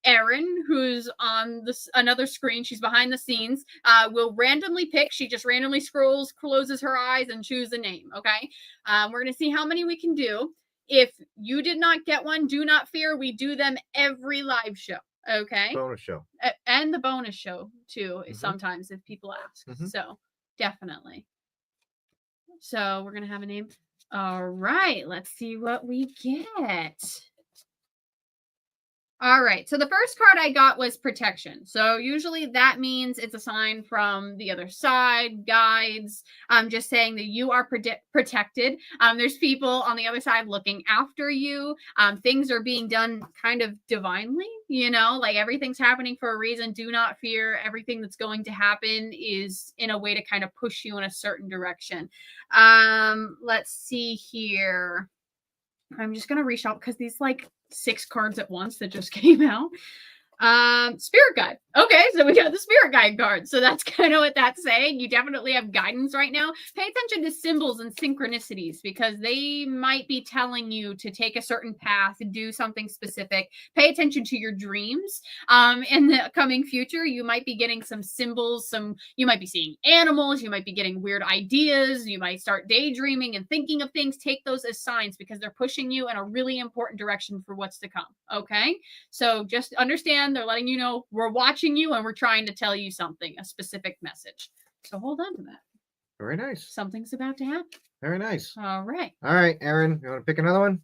Erin, who's on another screen, she's behind the scenes, will randomly pick. She just randomly scrolls, closes her eyes, and choose a name. Okay. We're going to see how many we can do. If you did not get one, do not fear. We do them every live show. Okay. Bonus show. And the bonus show, too, sometimes if people ask. So definitely. So we're going to have a name. All right. Let's see what we get. All right. So the first card I got was protection. So usually that means it's a sign from the other side, guides. Just saying that you are protected. There's people on the other side looking after you. Things are being done kind of divinely, like everything's happening for a reason. Do not fear. Everything that's going to happen is in a way to kind of push you in a certain direction. Let's see here. I'm just going to reach out because these 6 cards at once that just came out. Spirit guide. Okay, so we got the spirit guide card. So that's kind of what that's saying. You definitely have guidance right now. Pay attention to symbols and synchronicities because they might be telling you to take a certain path and do something specific. Pay attention to your dreams. In the coming future, you might be getting some symbols, you might be seeing animals, you might be getting weird ideas, you might start daydreaming and thinking of things. Take those as signs because they're pushing you in a really important direction for what's to come. Okay, so just understand they're letting you know we're watching you and we're trying to tell you something, a specific message. So hold on to that. Very nice. Something's about to happen. Very nice. All right. All right, Aaron, you want to pick another one?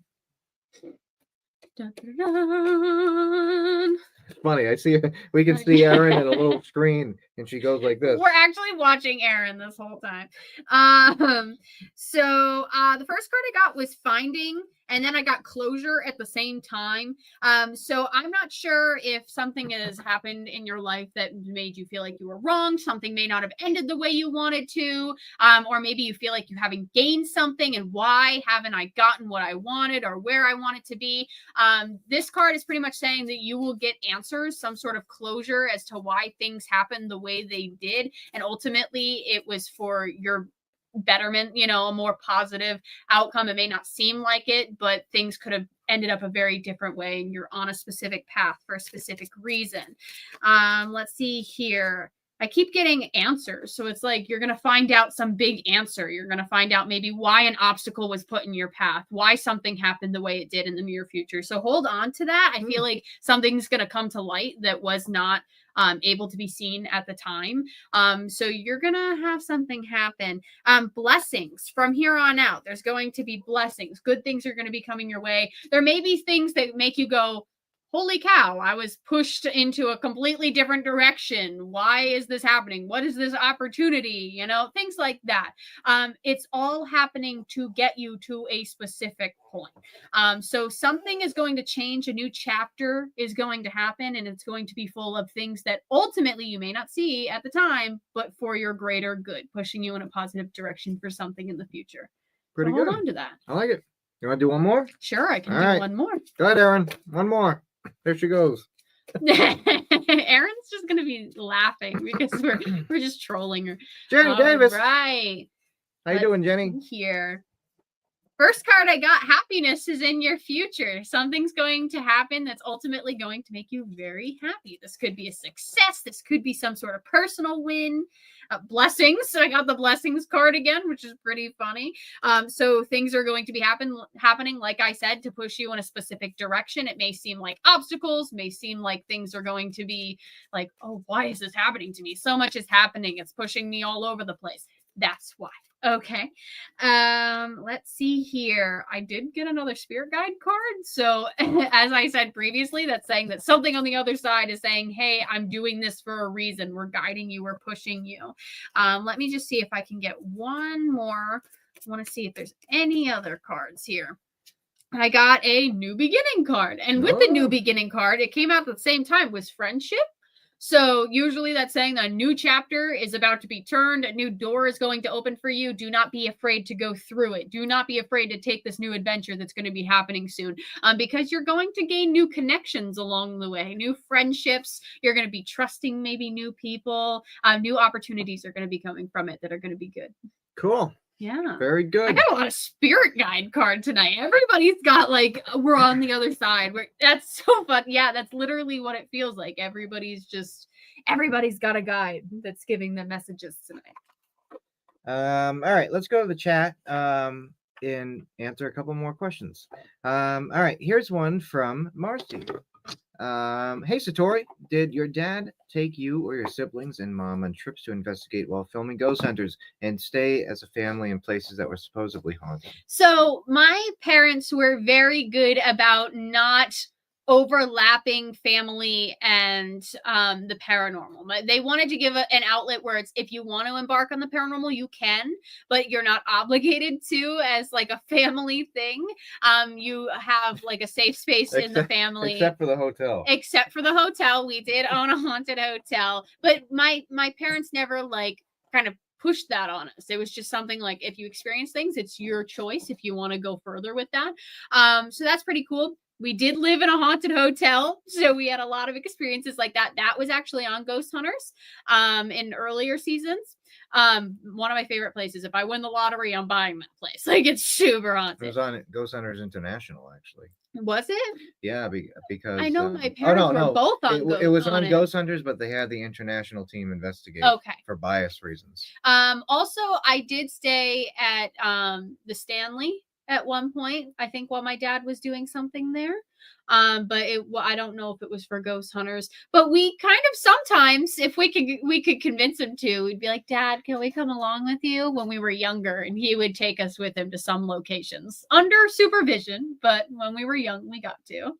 Dun, dun, dun. It's funny. We can see Aaron in a little screen, and she goes like this. We're actually watching Aaron this whole time. So the first card I got was finding, and then I got closure at the same time. So I'm not sure if something has happened in your life that made you feel like you were wrong. Something may not have ended the way you wanted to, or maybe you feel like you haven't gained something, and why haven't I gotten what I wanted or where I want it to be? This card is pretty much saying that you will get answers, some sort of closure as to why things happened the way they did. And ultimately it was for your betterment, a more positive outcome. It may not seem like it, but things could have ended up a very different way. And you're on a specific path for a specific reason. Let's see here. I keep getting answers. So it's like you're going to find out some big answer. You're going to find out maybe why an obstacle was put in your path, why something happened the way it did in the near future. So hold on to that. I feel like something's going to come to light that was not able to be seen at the time. So you're going to have something happen. Blessings from here on out. There's going to be blessings. Good things are going to be coming your way. There may be things that make you go, holy cow, I was pushed into a completely different direction. Why is this happening? What is this opportunity? Things like that. It's all happening to get you to a specific point. So something is going to change. A new chapter is going to happen, and it's going to be full of things that ultimately you may not see at the time, but for your greater good, pushing you in a positive direction for something in the future. Pretty good. Hold on to that. I like it. You want to do one more? Sure, I can all do right. one more. Go ahead, Aaron. One more. There she goes. Aaron's just gonna be laughing because we're just trolling her. Jenny Davis. Right. How you doing, Jenny? Here. First card I got, happiness is in your future. Something's going to happen that's ultimately going to make you very happy. This could be a success. This could be some sort of personal win. Blessings. So I got the blessings card again, which is pretty funny. So things are going to be happening, like I said, to push you in a specific direction. It may seem like obstacles, may seem like things are going to be like, oh, why is this happening to me? So much is happening. It's pushing me all over the place. That's why. Okay. Let's see here. I did get another spirit guide card. So as I said previously, that's saying that something on the other side is saying, hey, I'm doing this for a reason. We're guiding you. We're pushing you. Let me just see if I can get one more. I want to see if there's any other cards here. I got a new beginning card. And with the new beginning card, it came out at the same time, was friendship. So usually that's saying that a new chapter is about to be turned. A new door is going to open for you. Do not be afraid to go through it. Do not be afraid to take this new adventure that's going to be happening soon, because you're going to gain new connections along the way, new friendships. You're going to be trusting maybe new people. New opportunities are going to be coming from it that are going to be good. Cool. Yeah. Very good. I got a lot of spirit guide card tonight. Everybody's got we're on the other side. That's so fun. Yeah, that's literally what it feels like. Everybody's got a guide that's giving them messages tonight. All right, let's go to the chat and answer a couple more questions. All right, here's one from Marcy. Hey Satori, did your dad take you or your siblings and mom on trips to investigate while filming ghost hunters and stay as a family in places that were supposedly haunted? So my parents were very good about not overlapping family and the paranormal. They wanted to give an outlet where it's, if you want to embark on the paranormal, you can, but you're not obligated to as like a family thing. You have like a safe space in the family. Except for the hotel. Except for the hotel. We did own a haunted hotel, but my parents never kind of pushed that on us. It was just something like, if you experience things, it's your choice if you want to go further with that. So that's pretty cool. We did live in a haunted hotel, so we had a lot of experiences like that. That was actually on Ghost Hunters in earlier seasons. One of my favorite places. If I win the lottery, I'm buying that place. Like, it's super haunted. It was on Ghost Hunters International, actually. Was it? Yeah, because I know my parents were both on it was on Ghost Hunters, but they had the international team investigate for bias reasons. Also, I did stay at the Stanley at one point, I think, while my dad was doing something there. But I don't know if it was for Ghost Hunters. But we kind of sometimes, if we could convince him to, we'd be like, Dad, can we come along with you? When we were younger, and he would take us with him to some locations under supervision. But when we were young, we got to.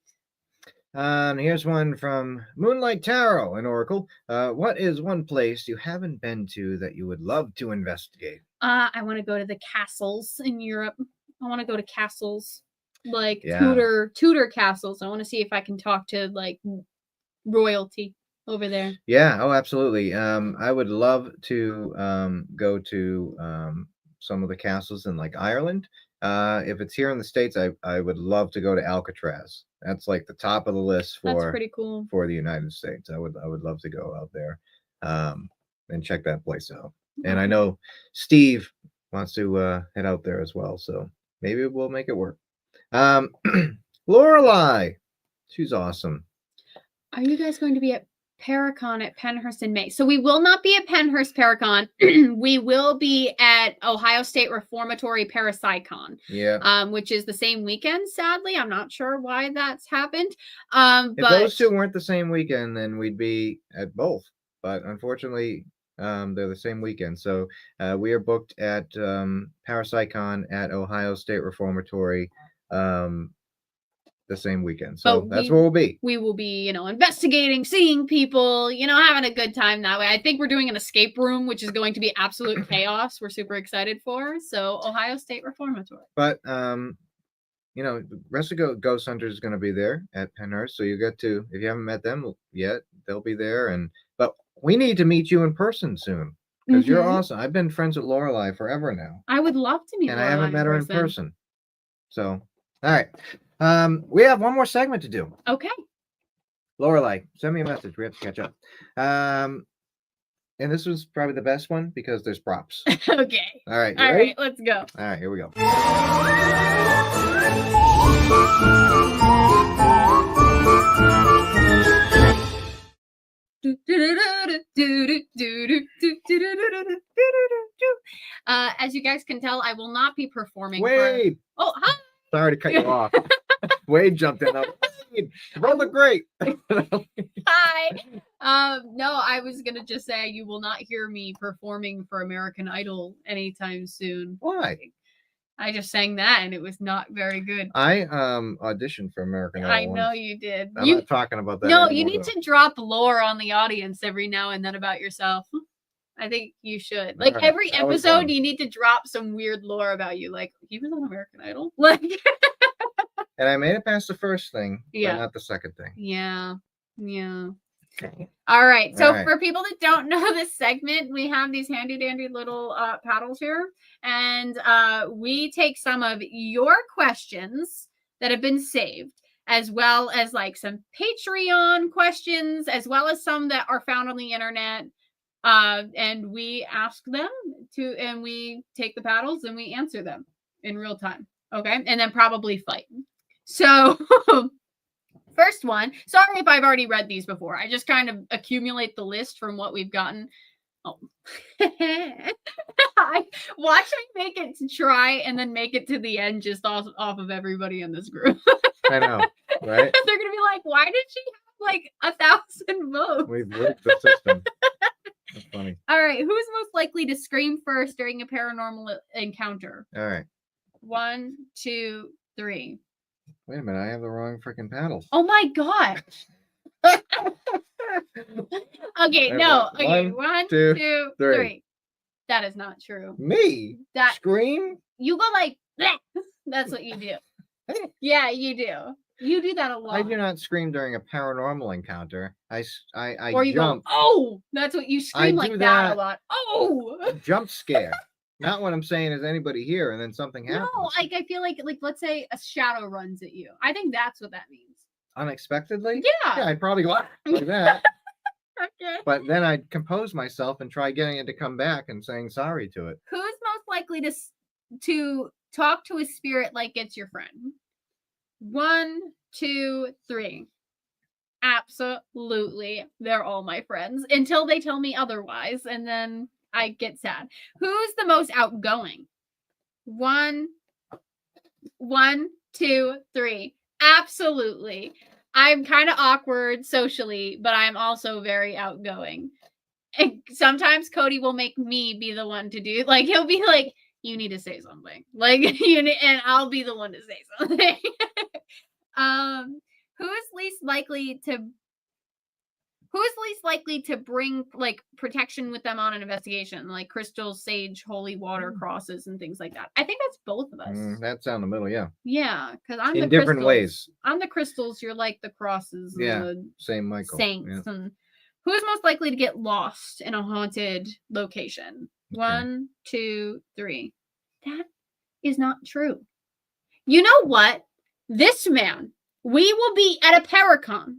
Here's one from Moonlight Tarot and Oracle. What is one place you haven't been to that you would love to investigate? I want to go to the castles in Europe. I want to go to castles, like Tudor castles. I want to see if I can talk to like royalty over there. Yeah. Oh, absolutely. I would love to go to some of the castles in like Ireland. If it's here in the States, I would love to go to Alcatraz. That's like the top of the list for That's pretty cool. For the United States. I would love to go out there and check that place out. And I know Steve wants to head out there as well, so maybe we'll make it work. Lorelei, she's awesome. Are you guys going to be at Paracon at Pennhurst in May? So we will not be at Pennhurst Paracon. We will be at Ohio State Reformatory Parapsychon. Yeah. Which is the same weekend, sadly. I'm not sure why that's happened. If but those two weren't the same weekend, then we'd be at both. But unfortunately, they're the same weekend. So we are booked at Parapsychon at Ohio State Reformatory the same weekend. So that's where we'll be. We will be, investigating, seeing people, having a good time that way. I think we're doing an escape room, which is going to be absolute chaos. We're super excited for. So Ohio State Reformatory. But rest of Ghost Hunters is going to be there at Pennhurst. So you get to, if you haven't met them yet, they'll be there. But we need to meet you in person soon because you're awesome. I've been friends with Lorelei forever now. I would love to meet Lorelei. And I haven't met her in person. So, all right. We have one more segment to do. Okay. Lorelei, send me a message. We have to catch up. And this was probably the best one because there's props. Okay. All right. All right, let's go. All right, here we go. As you guys can tell, I will not be performing. Wade. Oh, hi. Sorry to cut you off. Wade jumped in. Both look great. Hi. No, I was gonna just say you will not hear me performing for American Idol anytime soon. Why? I just sang that and it was not very good. I auditioned for American Idol. I know you did. I'm not talking about that. No, you need to drop lore on the audience every now and then about yourself. I think you should. Like every episode, you need to drop some weird lore about you. Like, he was on American Idol. Like, and I made it past the first thing, but not the second thing. Yeah. Okay. All right. So for people that don't know this segment, we have these handy dandy little paddles here. And we take some of your questions that have been saved, as well as like some Patreon questions, as well as some that are found on the internet. And we ask them and we take the paddles and we answer them in real time. Okay. And then probably fight. So first one, sorry if I've already read these before. I just kind of accumulate the list from what we've gotten. Oh, watch me make it to try and then make it to the end just off of everybody in this group. I know, right? They're going to be like, why did she have like 1,000 votes? We've rigged the system. That's funny. All right. Who's most likely to scream first during a paranormal encounter? All right. 1, 2, 3. Wait a minute. I have the wrong freaking paddles. Oh my God. Okay. No. Okay. 1, 2, 3. That is not true. Me? That scream? You go like that. That's what you do. Yeah, you do. You do that a lot. I do not scream during a paranormal encounter. I or you jump. Go, oh, that's what you scream like that a lot. Oh, jump scare. Not what I'm saying is anybody here and then something happens. No, like I feel like let's say a shadow runs at you. I think that's what that means. Unexpectedly? Yeah. Yeah, I'd probably go like that. Okay. But then I'd compose myself and try getting it to come back and saying sorry to it. Who's most likely to talk to a spirit like it's your friend? 1, 2, 3. Absolutely. They're all my friends until they tell me otherwise, and then I get sad. Who's the most outgoing? 1, 2, 3. Absolutely. I'm kind of awkward socially, but I'm also very outgoing. And sometimes Cody will make me be the one to do, like, he'll be like, you need to say something, like, and I'll be the one to say something. Who's least likely to bring like protection with them on an investigation, like crystals, sage, holy water, crosses, and things like that? I think that's both of us. That's down the middle, yeah. Yeah, because I'm in the different crystals. ways. I'm the crystals. You're like the crosses. Yeah, and the same Michael. saints. Yeah. And who's most likely to get lost in a haunted location? Okay. 1, 2, 3. That is not true. You know what? This man, we will be at a Paracon.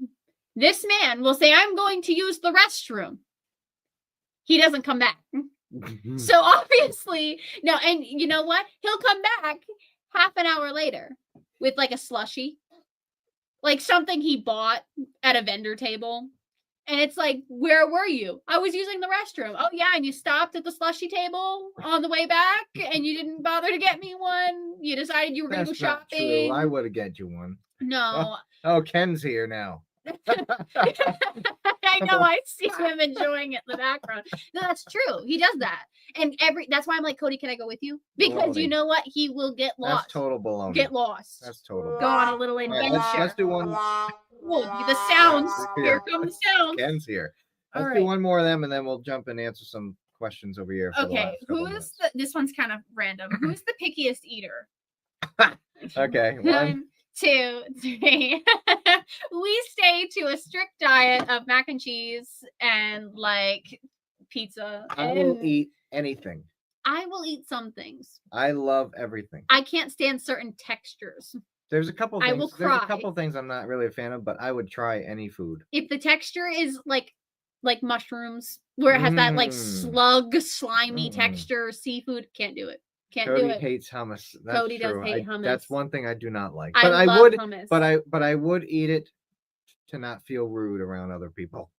This man will say, I'm going to use the restroom. He doesn't come back. So obviously, no, and you know what? He'll come back half an hour later with like a slushie, like something he bought at a vendor table. And it's like, where were you? I was using the restroom. Oh, yeah. And you stopped at the slushie table on the way back and you didn't bother to get me one. You decided you were going to go shopping. True. I would have get you one. No. Oh, Ken's here now. I know. I see him enjoying it in the background. No, that's true. He does that. And that's why I'm like, Cody, can I go with you? Because Baloney. you know what? He will get lost. That's total baloney. Get lost. That's total. Go on a little All adventure. right, let's do one. Oh, the sounds. Yeah. Here come the sounds. Ken's here. All Let's right. do one more of them and then we'll jump and answer some questions over here. For the Okay, last couple who's this one's kind of random. Who's the pickiest eater? Okay, 1, 2, 3. We stay to a strict diet of mac and cheese and like pizza. I will and eat anything. I will eat some things. I love everything. I can't stand certain textures. There's a couple I things. will There's a cry. couple things I'm not really a fan of, but I would try any food. If the texture is like mushrooms, where it has that like slug, slimy texture, seafood, can't do it. Can't Cody do it. hates hummus. That's Cody does true. hate hummus. That's one thing I do not like. I But I love would hummus. but I would eat it to not feel rude around other people.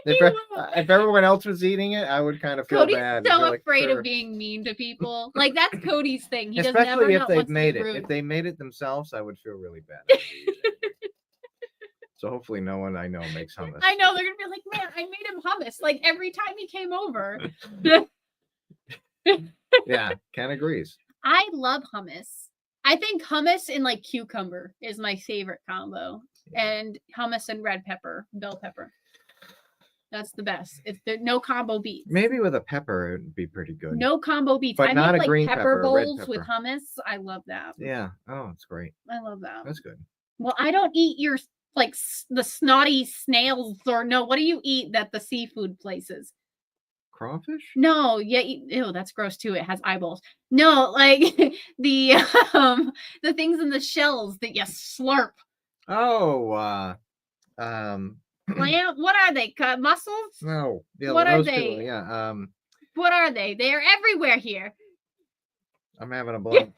If everyone else was eating it, I would kind of feel Cody's bad. so Be like, afraid "Sure." of being mean to people. Like that's Cody's thing. He does never Especially if not they've wants to be made it. rude. If they made it themselves, I would feel really bad. So hopefully no one I know makes hummus. I know they're gonna be like, man, I made him hummus like every time he came over. Yeah, Ken agrees. I love hummus. I think hummus and like cucumber is my favorite combo, and hummus and red pepper, bell pepper. That's the best. It's no combo beats. Maybe with a pepper it would be pretty good. No combo beats. But I not make a like green pepper pepper, a red bowls with pepper. hummus. I love that. Yeah. Oh, it's great. I love that. That's good. Well, I don't eat your like the snotty snails or no. What do you eat that the seafood places? Crawfish? No, yeah, ew, that's gross too. It has eyeballs. No, like the things in the shells that you slurp. Oh, Plant? What are they? Mussels? no. Yeah, What are those two, they? yeah. What are they? They are everywhere here. I'm having a blank.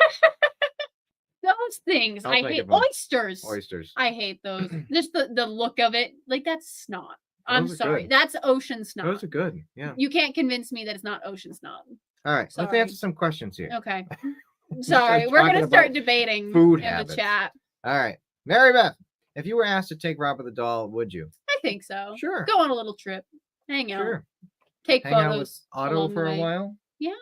Those things. I'll I think hate of 'em. oysters. Oysters. I hate those. Just the look of it. Like that's snot. I'm Those are sorry. good. That's ocean snot. Those are good. Yeah. You can't convince me that it's not ocean snot. All right. Let's Sorry. answer some questions here. Okay. start Sorry. We're talking gonna start about debating food in habits. the chat. All right. Mary Beth, if you were asked to take Robert the doll, would you? I think so. Sure. Go on a little trip. Hang out. Sure. Take Hang out with photos. Otto along for the a way. while. Yeah.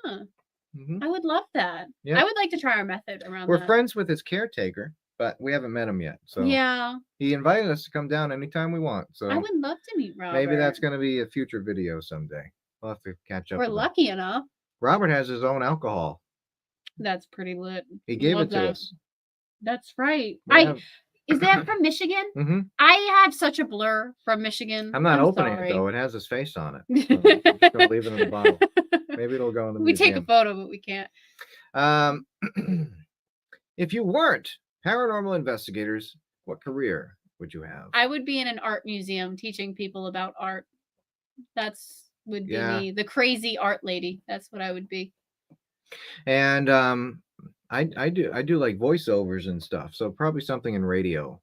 Mhm. I would love that. Yeah. I would like to try our method around We're that. friends with his caretaker, but we haven't met him yet. So Yeah. he invited us to come down anytime we want. So I would love to meet Robert. maybe that's going to be a future video someday. We'll have to catch up. We're with him. lucky enough. Robert has his own alcohol. That's pretty lit. He gave Love it to that. us. That's right. We have Is that from Michigan? Mm-hmm. I have such a blur from Michigan. I'm not opening sorry. it though. It has his face on it. So I'm just gonna leave it in the bottle. Maybe it'll go in the We museum. take a photo, but we can't. If you weren't paranormal investigators, what career would you have? I would be in an art museum teaching people about art. Would be Yeah. me, the crazy art lady. That's what I would be. And I do like voiceovers and stuff. So probably something in radio.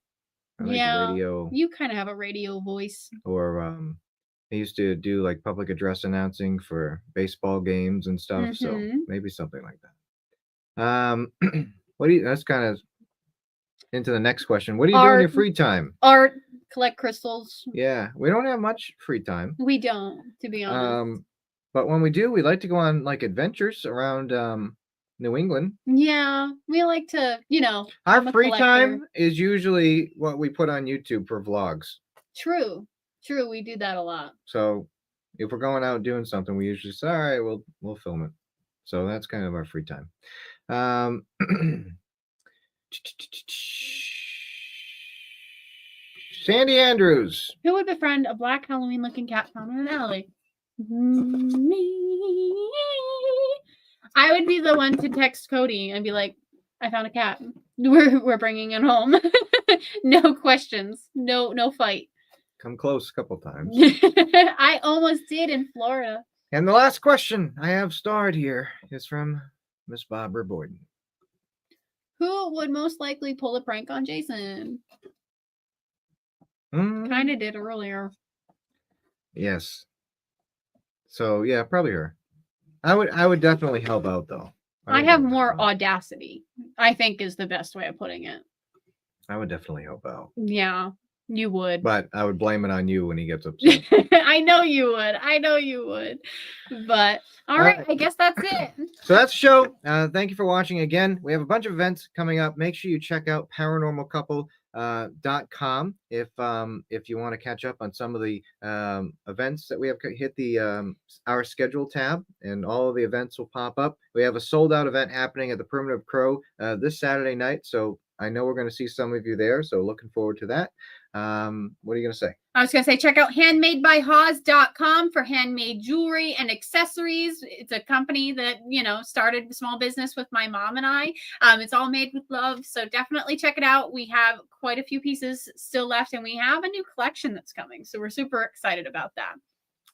I like Yeah, radio. you kind of have a radio voice. Or I used to do like public address announcing for baseball games and stuff. So Mhm. maybe something like that. That's kind of into the next question. What do you do in your free time? Art, collect crystals. Yeah, we don't have much free time. We don't, to be honest. But when we do, we like to go on like adventures around New England. Yeah, we like to, Our I'm a free collector. time is usually what we put on YouTube for vlogs. True, we do that a lot. So if we're going out doing something, we usually say, all right, we'll film it. So that's kind of our free time. Sandy Andrews. Who would befriend a black Halloween looking cat found in an alley? Me. I would be the one to text Cody and be like, I found a cat. We're bringing it home. No questions. No fight. Come close a couple times. I almost did in Florida. And the last question I have starred here is from Miss Barbara Boyden. Who would most likely pull a prank on Jason? Kind of did earlier. Yes. So yeah, probably her. I would definitely help out though. I have more audacity, I think is the best way of putting it. I would definitely help out. Yeah, you would. But I would blame it on you when he gets upset. I know you would. But all right, I guess that's it. So that's the show. Thank you for watching again. We have a bunch of events coming up. Make sure you check out paranormalcouple.com if you want to catch up on some of the events that we have. Hit the our schedule tab and all of the events will pop up. We have a sold out event happening at the Primitive Crow this Saturday night, so I know we're going to see some of you there, so looking forward to that. What are you going to say? I was going to say, check out handmadebyhaws.com for handmade jewelry and accessories. It's a company that, started a small business with my mom and I. It's all made with love. So definitely check it out. We have quite a few pieces still left and we have a new collection that's coming. So we're super excited about that.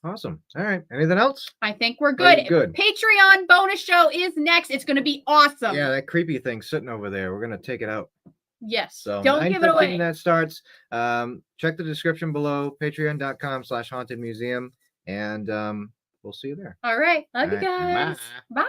Awesome. All right. Anything else? I think we're good. Good. Patreon bonus show is next. It's going to be awesome. Yeah, that creepy thing sitting over there. We're going to take it out. Yes. So don't give it away. That starts. Check the description below, patreon.com/hauntedmuseum, and we'll see you there. All right. Love you guys. Bye. Bye.